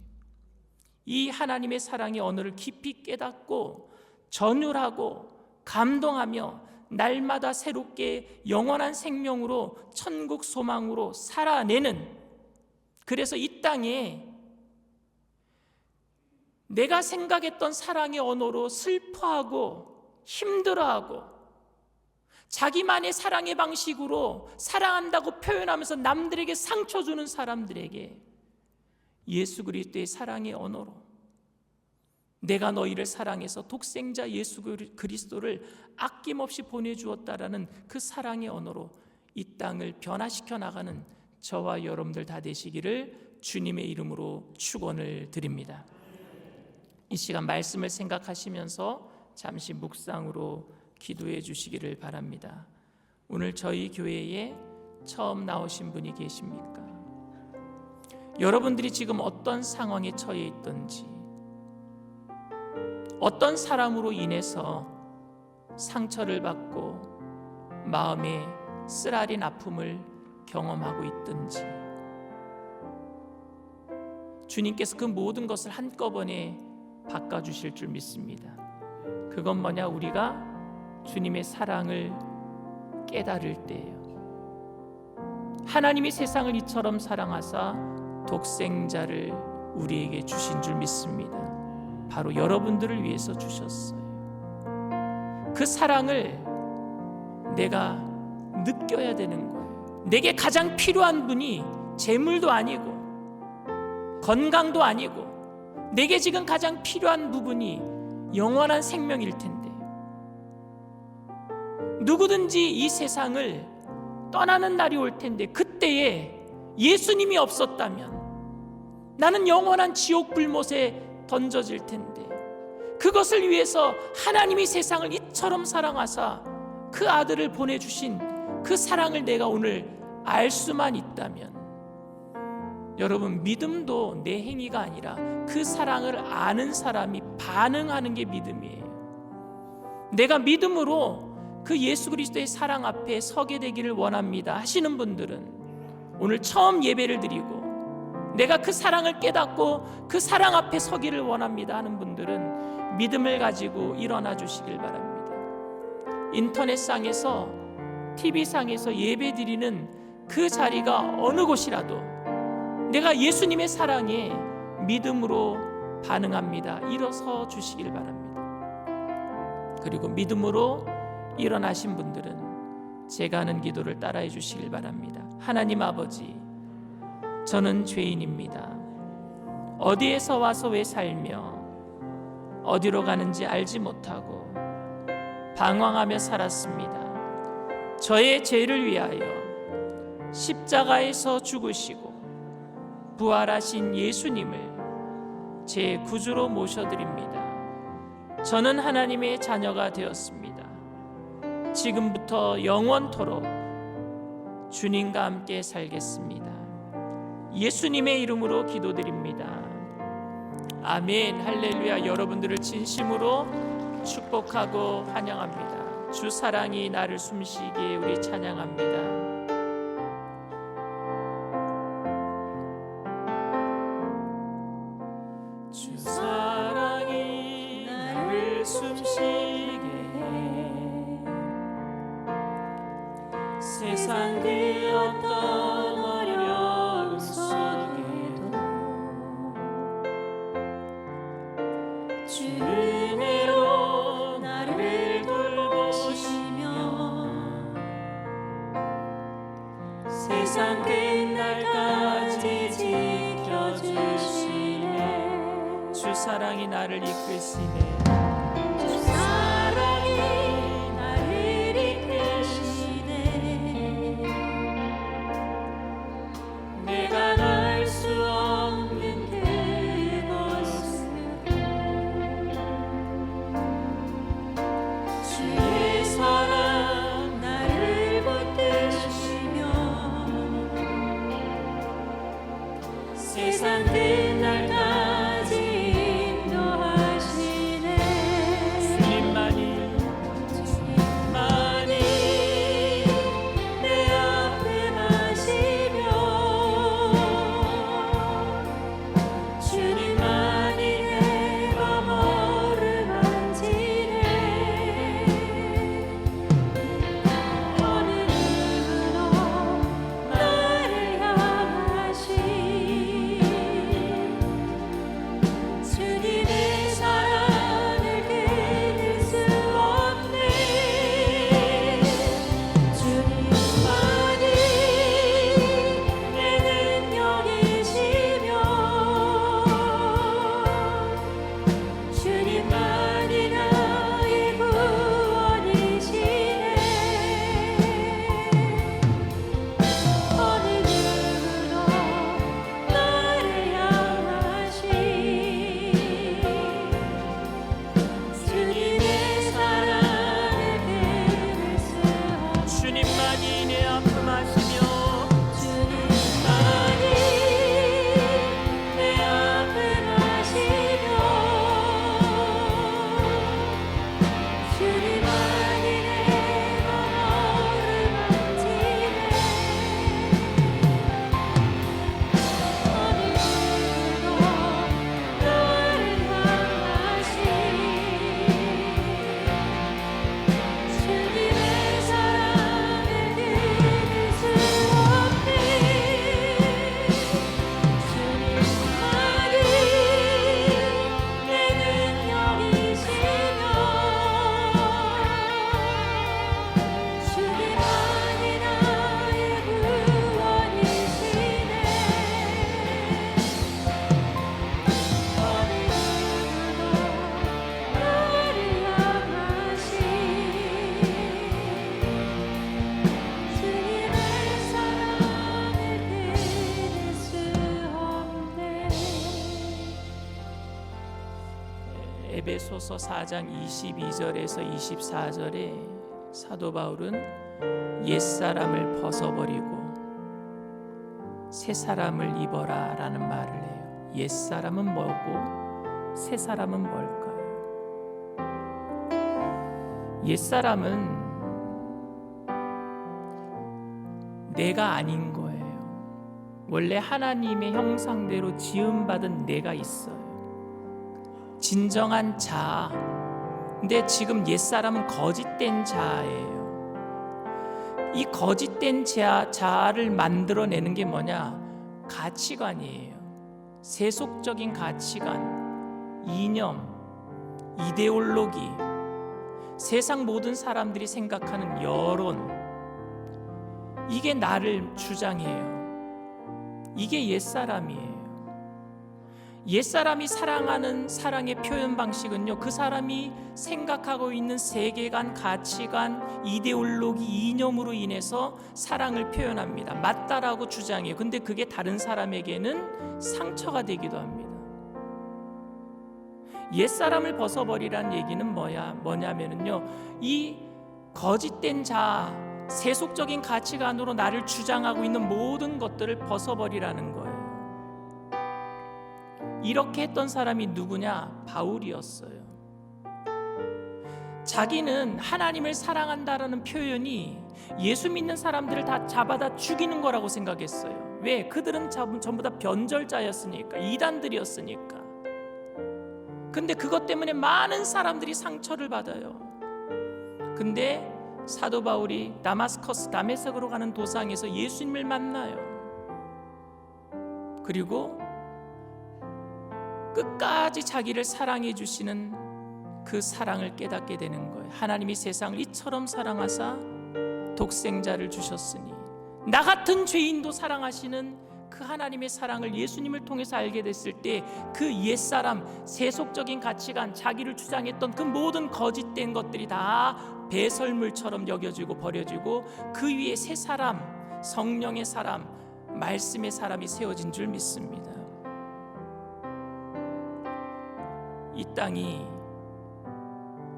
이 하나님의 사랑의 언어를 깊이 깨닫고 전율하고 감동하며 날마다 새롭게 영원한 생명으로 천국 소망으로 살아내는, 그래서 이 땅에 내가 생각했던 사랑의 언어로 슬퍼하고 힘들어하고 자기만의 사랑의 방식으로 사랑한다고 표현하면서 남들에게 상처 주는 사람들에게 예수 그리스도의 사랑의 언어로 내가 너희를 사랑해서 독생자 예수 그리스도를 아낌없이 보내주었다라는 그 사랑의 언어로 이 땅을 변화시켜 나가는 저와 여러분들 다 되시기를 주님의 이름으로 축원을 드립니다. 이 시간 말씀을 생각하시면서 잠시 묵상으로 기도해 주시기를 바랍니다. 오늘 저희 교회에 처음 나오신 분이 계십니까? 여러분들이 지금 어떤 상황에 처해 있던지, 어떤 사람으로 인해서 상처를 받고 마음에 쓰라린 아픔을 경험하고 있든지, 주님께서 그 모든 것을 한꺼번에 바꿔주실 줄 믿습니다. 그건 뭐냐? 우리가 주님의 사랑을 깨달을 때예요. 하나님이 세상을 이처럼 사랑하사 독생자를 우리에게 주신 줄 믿습니다. 바로 여러분들을 위해서 주셨어요. 그 사랑을 내가 느껴야 되는 거예요. 내게 가장 필요한 분이 재물도 아니고 건강도 아니고, 내게 지금 가장 필요한 부분이 영원한 생명일 텐데, 누구든지 이 세상을 떠나는 날이 올 텐데, 그때에 예수님이 없었다면 나는 영원한 지옥 불못에 던져질 텐데, 그것을 위해서 하나님이 세상을 이처럼 사랑하사 그 아들을 보내주신 그 사랑을 내가 오늘 알 수만 있다면, 여러분, 믿음도 내 행위가 아니라 그 사랑을 아는 사람이 반응하는 게 믿음이에요. 내가 믿음으로 그 예수 그리스도의 사랑 앞에 서게 되기를 원합니다 하시는 분들은, 오늘 처음 예배를 드리고 내가 그 사랑을 깨닫고 그 사랑 앞에 서기를 원합니다 하는 분들은 믿음을 가지고 일어나 주시길 바랍니다. 인터넷상에서, TV상에서 예배 드리는 그 자리가 어느 곳이라도 내가 예수님의 사랑에 믿음으로 반응합니다, 일어서 주시길 바랍니다. 그리고 믿음으로 일어나신 분들은 제가 하는 기도를 따라해 주시길 바랍니다. 하나님 아버지, 저는 죄인입니다. 어디에서 와서 왜 살며 어디로 가는지 알지 못하고 방황하며 살았습니다. 저의 죄를 위하여 십자가에서 죽으시고 부활하신 예수님을 제 구주로 모셔드립니다. 저는 하나님의 자녀가 되었습니다. 지금부터 영원토록 주님과 함께 살겠습니다. 예수님의 이름으로 기도드립니다. 아멘. 할렐루야. 여러분들을 진심으로 축복하고 환영합니다. 주 사랑이 나를 숨쉬게 우리 찬양합니다. 주 사랑이 나를 숨쉬게 해. 세상 그 어떤 어려움 속에도 주 은혜로 나를 돌보시며 세상 끝날까지 지켜주시네. 주 사랑이 나를 이끄시네. 주 사랑이 나를 이끄시네. 내가 갈 수 없는 그곳으로 주의 사랑 나를 붙드시며 세상 끝날까지 인도하시네. 주님만이 내 앞에 마시며 주님만이 내 마음을 만지네. 어느 누구도 나를 향하시 에베소서 4장 22절에서 24절에 사도 바울은 옛사람을 벗어버리고 새사람을 입어라 라는 말을 해요. 옛사람은 뭐고 새사람은 뭘까요? 옛사람은 내가 아닌 거예요. 원래 하나님의 형상대로 지음받은 내가 있어요. 진정한 자. 근데 지금 옛사람은 거짓된 자예요. 이 거짓된 자아를 만들어내는 게 뭐냐? 가치관이에요. 세속적인 가치관, 이념, 이데올로기, 세상 모든 사람들이 생각하는 여론, 이게 나를 주장해요. 이게 옛사람이에요. 옛사람이 사랑하는 사랑의 표현 방식은요, 그 사람이 생각하고 있는 세계관, 가치관, 이데올로기, 이념으로 인해서 사랑을 표현합니다. 맞다라고 주장해요. 근데 그게 다른 사람에게는 상처가 되기도 합니다. 옛사람을 벗어버리라는 얘기는 뭐냐면요, 이 거짓된 자아, 세속적인 가치관으로 나를 주장하고 있는 모든 것들을 벗어버리라는 거예요. 이렇게 했던 사람이 누구냐? 바울이었어요. 자기는 하나님을 사랑한다라는 표현이 예수 믿는 사람들을 다 잡아다 죽이는 거라고 생각했어요. 왜? 그들은 전부 다 변절자였으니까, 이단들이었으니까. 근데 그것 때문에 많은 사람들이 상처를 받아요. 근데 사도 바울이 다메섹으로 가는 도상에서 예수님을 만나요. 그리고 끝까지 자기를 사랑해 주시는 그 사랑을 깨닫게 되는 거예요. 하나님이 세상을 이처럼 사랑하사 독생자를 주셨으니, 나 같은 죄인도 사랑하시는 그 하나님의 사랑을 예수님을 통해서 알게 됐을 때 그 옛사람, 세속적인 가치관, 자기를 주장했던 그 모든 거짓된 것들이 다 배설물처럼 여겨지고 버려지고 그 위에 새 사람, 성령의 사람, 말씀의 사람이 세워진 줄 믿습니다. 이 땅이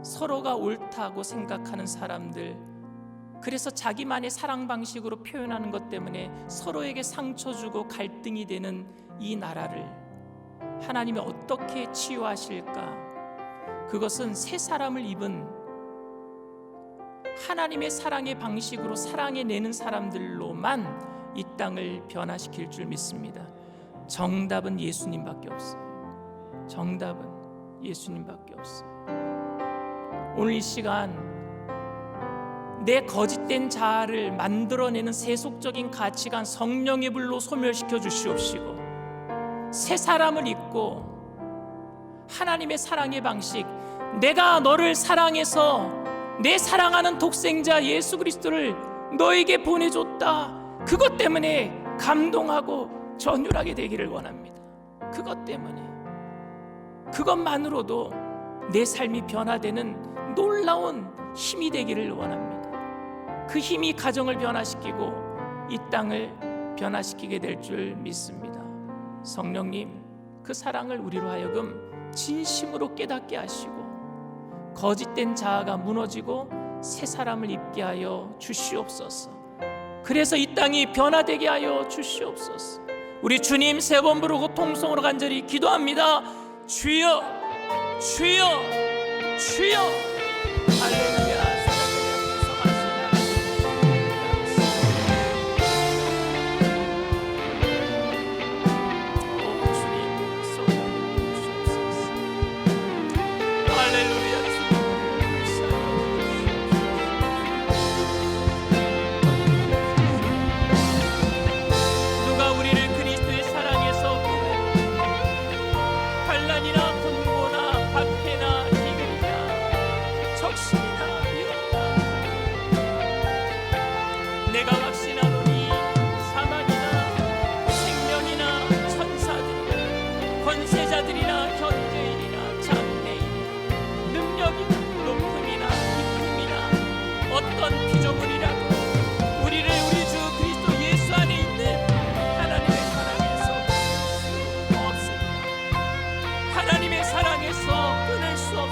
서로가 옳다고 생각하는 사람들, 그래서 자기만의 사랑 방식으로 표현하는 것 때문에 서로에게 상처 주고 갈등이 되는 이 나라를 하나님이 어떻게 치유하실까? 그것은 새 사람을 입은 하나님의 사랑의 방식으로 사랑해내는 사람들로만 이 땅을 변화시킬 줄 믿습니다. 정답은 예수님밖에 없어요. 정답은 예수님밖에 없어요. 오늘 이 시간 내 거짓된 자아를 만들어내는 세속적인 가치관 성령의 불로 소멸시켜 주시옵시고, 새 사람을 입고 하나님의 사랑의 방식, 내가 너를 사랑해서 내 사랑하는 독생자 예수 그리스도를 너에게 보내줬다, 그것 때문에 감동하고 전율하게 되기를 원합니다. 그것 때문에, 그것만으로도 내 삶이 변화되는 놀라운 힘이 되기를 원합니다. 그 힘이 가정을 변화시키고 이 땅을 변화시키게 될 줄 믿습니다. 성령님, 그 사랑을 우리로 하여금 진심으로 깨닫게 하시고 거짓된 자아가 무너지고 새 사람을 입게 하여 주시옵소서. 그래서 이 땅이 변화되게 하여 주시옵소서. 우리 주님 세 번 부르고 통성으로 간절히 기도합니다. 주여, 주여, 주여. 할렐루야. 내가 확신하노니 사망이나 생명이나 천사들이나 권세자들이나 현재인이나 장래인이나 능력이나 높음이나 깊음이나 어떤 피조물이라도 우리를 우리 주 그리스도 예수 안에 있는 하나님의 사랑에서 끊을 수 없습니다. 하나님의 사랑에서 끊을 수 없습니다.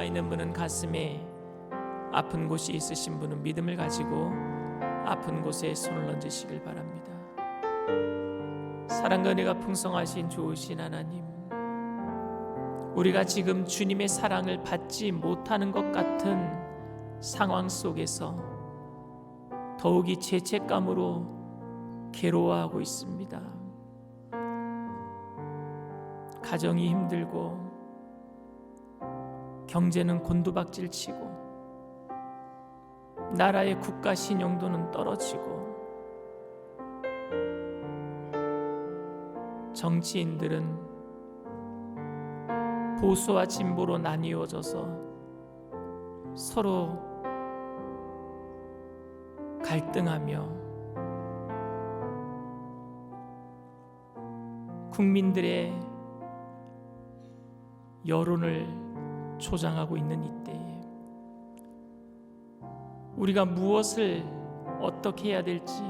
있는 분은 가슴에, 아픈 곳이 있으신 분은 믿음을 가지고 아픈 곳에 손을 얹으시길 바랍니다. 사랑과 은혜가 풍성하신 좋으신 하나님, 우리가 지금 주님의 사랑을 받지 못하는 것 같은 상황 속에서 더욱이 죄책감으로 괴로워하고 있습니다. 가정이 힘들고 경제는 곤두박질치고 나라의 국가 신용도는 떨어지고 정치인들은 보수와 진보로 나뉘어져서 서로 갈등하며 국민들의 여론을 조장하고 있는 이때에 우리가 무엇을 어떻게 해야 될지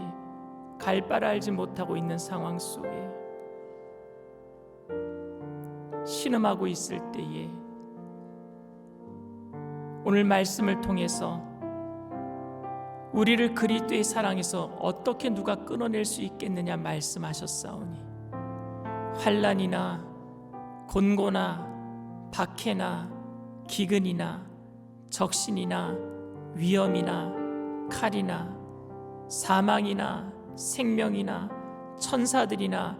갈 바를 알지 못하고 있는 상황 속에 신음하고 있을 때에 오늘 말씀을 통해서 우리를 그리스도의 사랑에서 어떻게 누가 끊어낼 수 있겠느냐 말씀하셨사오니, 환난이나 곤고나 박해나 기근이나 적신이나 위험이나 칼이나 사망이나 생명이나 천사들이나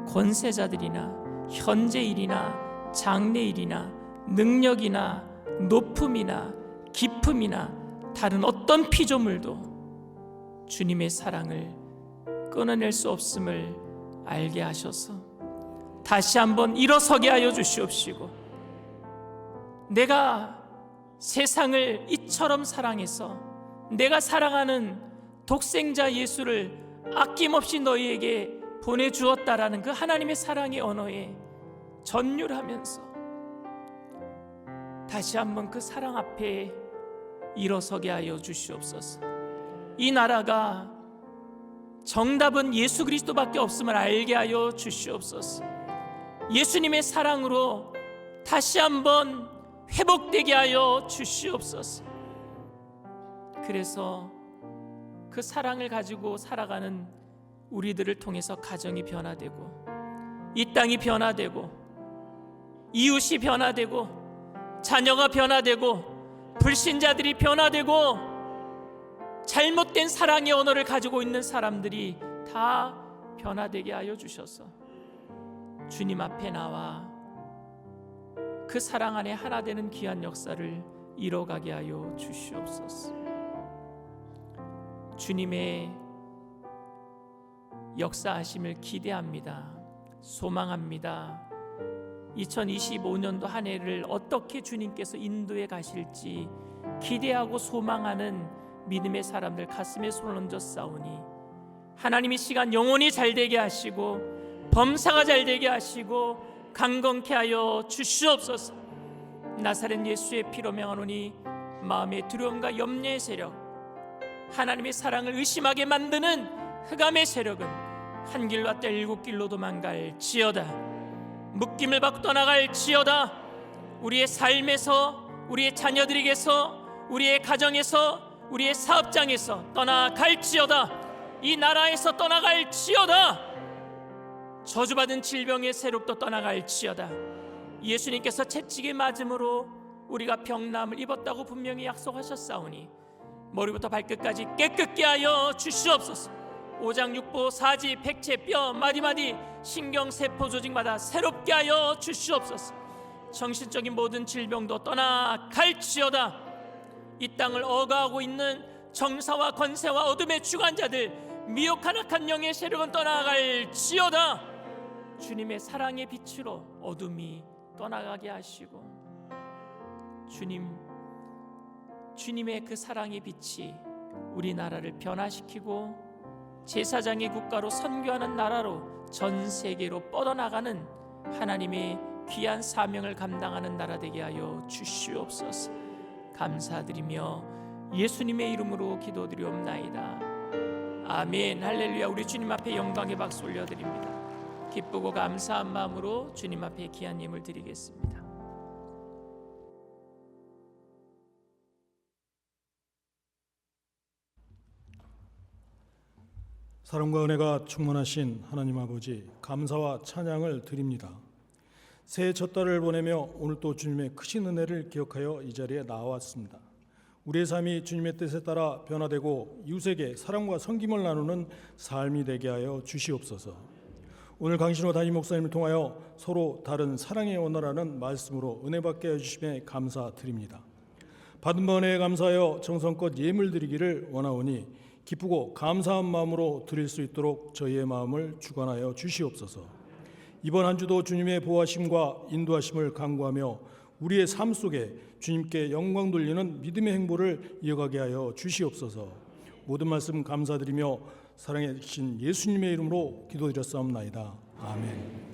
권세자들이나 현재일이나 장래일이나 능력이나 높음이나 깊음이나 다른 어떤 피조물도 주님의 사랑을 끊어낼 수 없음을 알게 하셔서 다시 한번 일어서게 하여 주시옵시고, 내가 세상을 이처럼 사랑해서 내가 사랑하는 독생자 예수를 아낌없이 너희에게 보내주었다라는 그 하나님의 사랑의 언어에 전율하면서 다시 한번 그 사랑 앞에 일어서게 하여 주시옵소서. 이 나라가 정답은 예수 그리스도밖에 없음을 알게 하여 주시옵소서. 예수님의 사랑으로 다시 한번 회복되게 하여 주시옵소서. 그래서 그 사랑을 가지고 살아가는 우리들을 통해서 가정이 변화되고 이 땅이 변화되고 이웃이 변화되고 자녀가 변화되고 불신자들이 변화되고 잘못된 사랑의 언어를 가지고 있는 사람들이 다 변화되게 하여 주셔서 주님 앞에 나와 그 사랑 안에 하나 되는 귀한 역사를 이뤄가게 하여 주시옵소서. 주님의 역사하심을 기대합니다. 소망합니다. 2025년도 한 해를 어떻게 주님께서 인도해 가실지 기대하고 소망하는 믿음의 사람들 가슴에 손을 얹어 싸우니 하나님이 시간 영원히 잘되게 하시고 범사가 잘되게 하시고 강건케 하여 주시옵소서. 나사렛 예수의 피로 명하노니 마음의 두려움과 염려의 세력, 하나님의 사랑을 의심하게 만드는 흑암의 세력은 한 길로 왔다 일곱 길로 도망갈지어다. 묶임을 받고 떠나갈지어다. 우리의 삶에서, 우리의 자녀들에게서, 우리의 가정에서, 우리의 사업장에서 떠나갈지어다. 이 나라에서 떠나갈지어다. 저주받은 질병의 세력도 떠나갈지어다. 예수님께서 채찍에 맞음으로 우리가 병남을 입었다고 분명히 약속하셨사오니 머리부터 발끝까지 깨끗게 하여 주시옵소서. 오장육부 사지 백체 뼈 마디마디 신경세포 조직마다 새롭게 하여 주시옵소서. 정신적인 모든 질병도 떠나갈지어다. 이 땅을 억압하고 있는 정사와 권세와 어둠의 주관자들, 미혹한 악한 영의 세력은 떠나갈지어다. 주님의 사랑의 빛으로 어둠이 떠나가게 하시고 주님의 그 사랑의 빛이 우리나라를 변화시키고 제사장의 국가로 선교하는 나라로 전 세계로 뻗어나가는 하나님의 귀한 사명을 감당하는 나라 되게 하여 주시옵소서. 감사드리며 예수님의 이름으로 기도드리옵나이다. 아멘. 할렐루야. 우리 주님 앞에 영광의 박수 올려드립니다. 기쁘고 감사한 마음으로 주님 앞에 귀한 예물 드리겠습니다. 사랑과 은혜가 충만하신 하나님 아버지, 감사와 찬양을 드립니다. 새해 첫 달을 보내며 오늘 또 주님의 크신 은혜를 기억하여 이 자리에 나왔습니다. 우리의 삶이 주님의 뜻에 따라 변화되고 이웃에게 사랑과 섬김을 나누는 삶이 되게 하여 주시옵소서. 오늘 강신호 담임 목사님을 통하여 서로 다른 사랑의 언어라는 말씀으로 은혜 받게 해주심에 감사드립니다. 받은 바 은혜에 감사하여 정성껏 예물 드리기를 원하오니 기쁘고 감사한 마음으로 드릴 수 있도록 저희의 마음을 주관하여 주시옵소서. 이번 한 주도 주님의 보호하심과 인도하심을 간구하며 우리의 삶 속에 주님께 영광 돌리는 믿음의 행보를 이어가게 하여 주시옵소서. 모든 말씀 감사드리며 사랑해 주신 예수님의 이름으로 기도드렸사옵나이다. 아멘.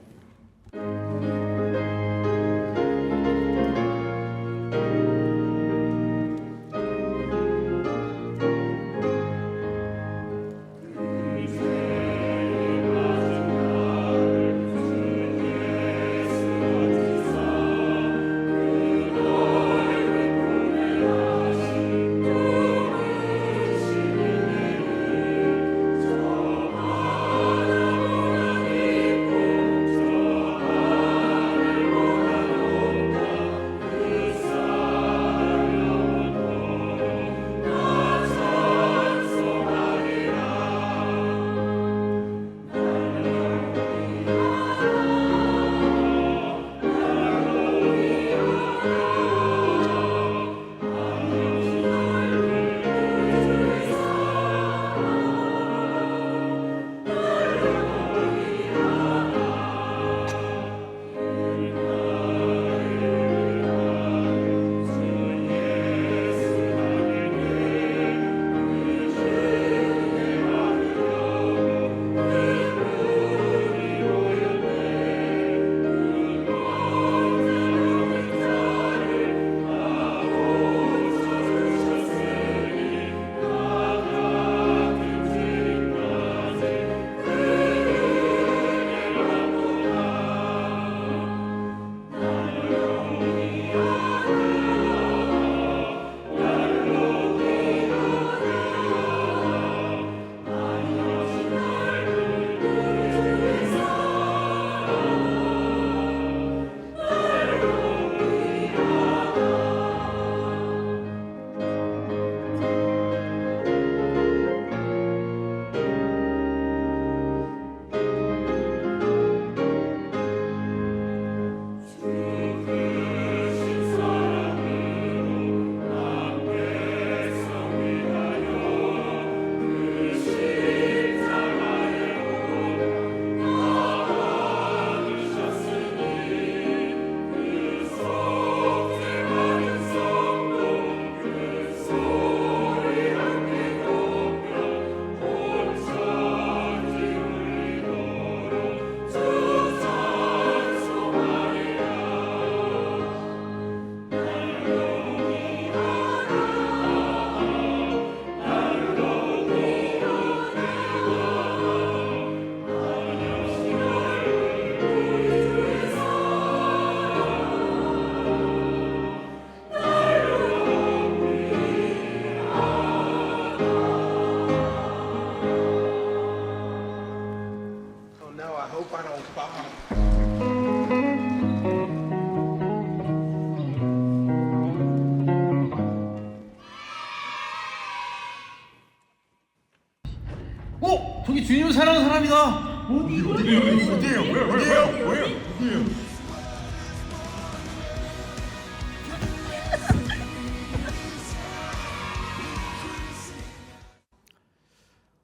저기 주님을 사랑하는 사람이다. 어디에요?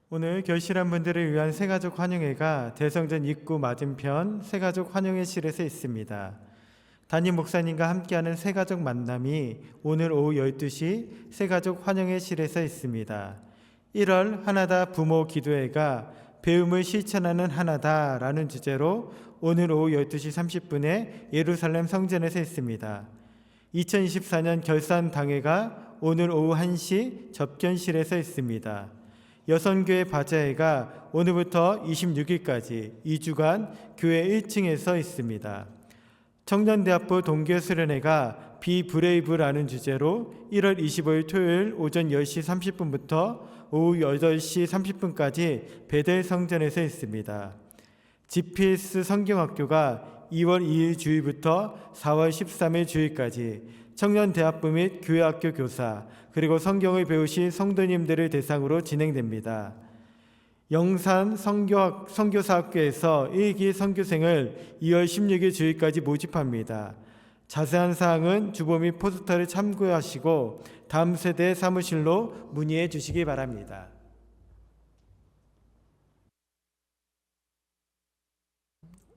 오늘 결실한 분들을 위한 새가족 환영회가 대성전 입구 맞은편 새가족 환영회실에서 있습니다. 담임 목사님과 함께하는 새가족 만남이 오늘 오후 12시 새가족 환영회실에서 있습니다. 1월 하나다 부모 기도회가 배움을 실천하는 하나다라는 주제로 오늘 오후 12시 30분에 예루살렘 성전에서 있습니다. 2024년 결산당회가 오늘 오후 1시 접견실에서 있습니다. 여선교회 바자회가 오늘부터 26일까지 2주간 교회 1층에서 있습니다. 청년대학부 동계수련회가 비브레이브라는 주제로 1월 25일 토요일 오전 10시 30분부터 오후 8시 30분까지 베델 성전에서 있습니다. GPS 성경학교가 2월 2일 주일부터 4월 13일 주일까지 청년대학부 및 교회학교 교사 그리고 성경을 배우신 성도님들을 대상으로 진행됩니다. 영산 선교사학교에서 1기 선교생을 2월 16일 주일까지 모집합니다. 자세한 사항은 주보 및 포스터를 참고하시고 다음 세대 사무실로 문의해 주시기 바랍니다.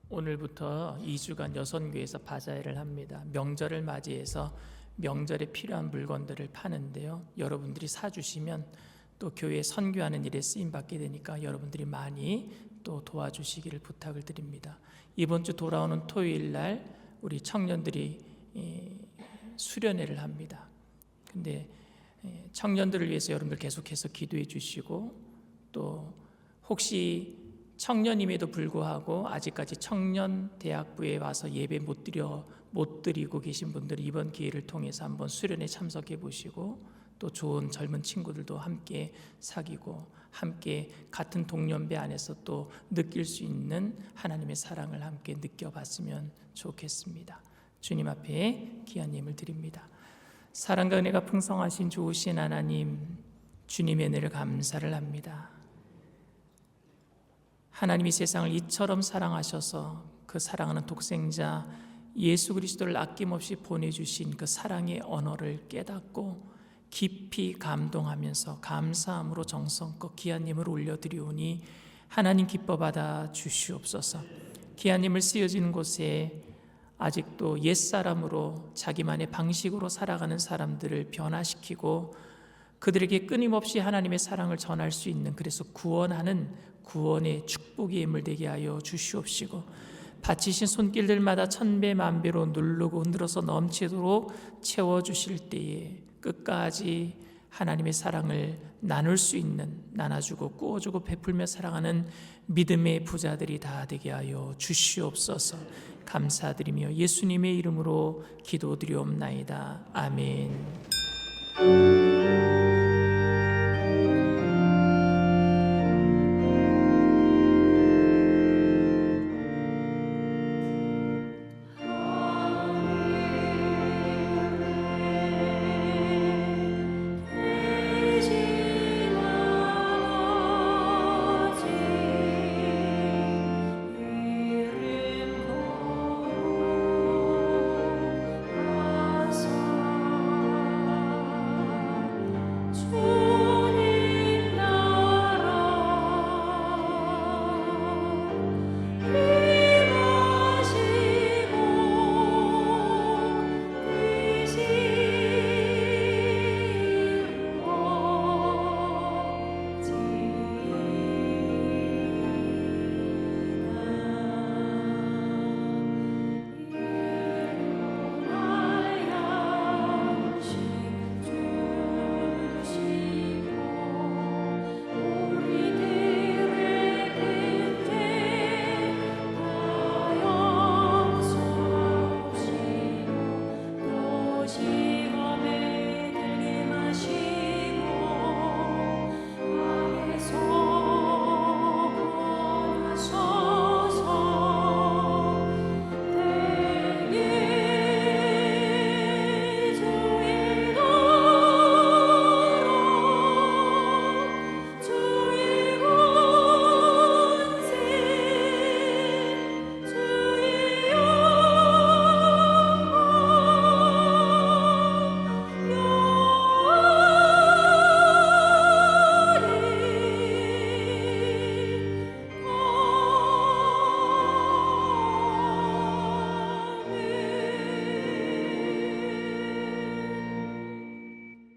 오늘부터 2주간 여선교회에서 바자회를 합니다. 명절을 맞이해서 명절에 필요한 물건들을 파는데요. 여러분들이 사주시면 또 교회에 선교하는 일에 쓰임받게 되니까 여러분들이 많이 또 도와주시기를 부탁을 드립니다. 이번 주 돌아오는 토요일 날 우리 청년들이 수련회를 합니다. 근데 청년들을 위해서 여러분들 계속해서 기도해 주시고 또 혹시 청년임에도 불구하고 아직까지 청년대학부에 와서 예배 못 드리고 계신 분들이 이번 기회를 통해서 한번 수련회 참석해 보시고 또 좋은 젊은 친구들도 함께 사귀고 함께 같은 동년배 안에서 또 느낄 수 있는 하나님의 사랑을 함께 느껴봤으면 좋겠습니다. 주님 앞에 귀한 예물 드립니다. 사랑과 은혜가 풍성하신 좋으신 하나님, 주님의 은혜를 감사를 합니다. 하나님이 세상을 이처럼 사랑하셔서 그 사랑하는 독생자 예수 그리스도를 아낌없이 보내주신 그 사랑의 언어를 깨닫고 깊이 감동하면서 감사함으로 정성껏 귀한 예물을 올려드리오니 하나님 기뻐 받아 주시옵소서. 귀한 예물 쓰여지는 곳에 아직도 옛사람으로 자기만의 방식으로 살아가는 사람들을 변화시키고 그들에게 끊임없이 하나님의 사랑을 전할 수 있는, 그래서 구원하는 구원의 축복의 예물 되게 하여 주시옵시고 바치신 손길들마다 천배 만배로 누르고 흔들어서 넘치도록 채워주실 때에 끝까지 하나님의 사랑을 나눌 수 있는, 나눠주고 꾸어주고 베풀며 사랑하는 믿음의 부자들이 다 되게 하여 주시옵소서. 감사드리며 예수님의 이름으로 기도드리옵나이다. 아멘.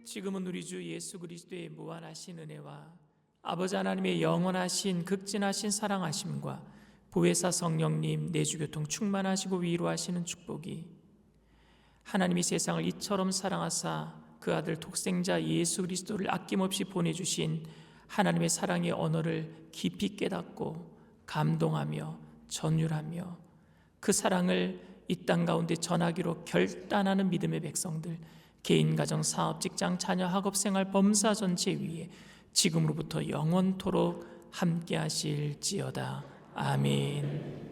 지금은 우리 주 예수 그리스도의 무한하신 은혜와 아버지 하나님의 영원하신 극진하신 사랑하심과 보혜사 성령님 내주교통 충만하시고 위로하시는 축복이 하나님이 세상을 이처럼 사랑하사 그 아들 독생자 예수 그리스도를 아낌없이 보내주신 하나님의 사랑의 언어를 깊이 깨닫고 감동하며 전율하며 그 사랑을 이 땅 가운데 전하기로 결단하는 믿음의 백성들, 개인, 가정, 사업, 직장, 자녀, 학업, 생활, 범사 전체 위에 지금으로부터 영원토록 함께 하실지어다. 아멘.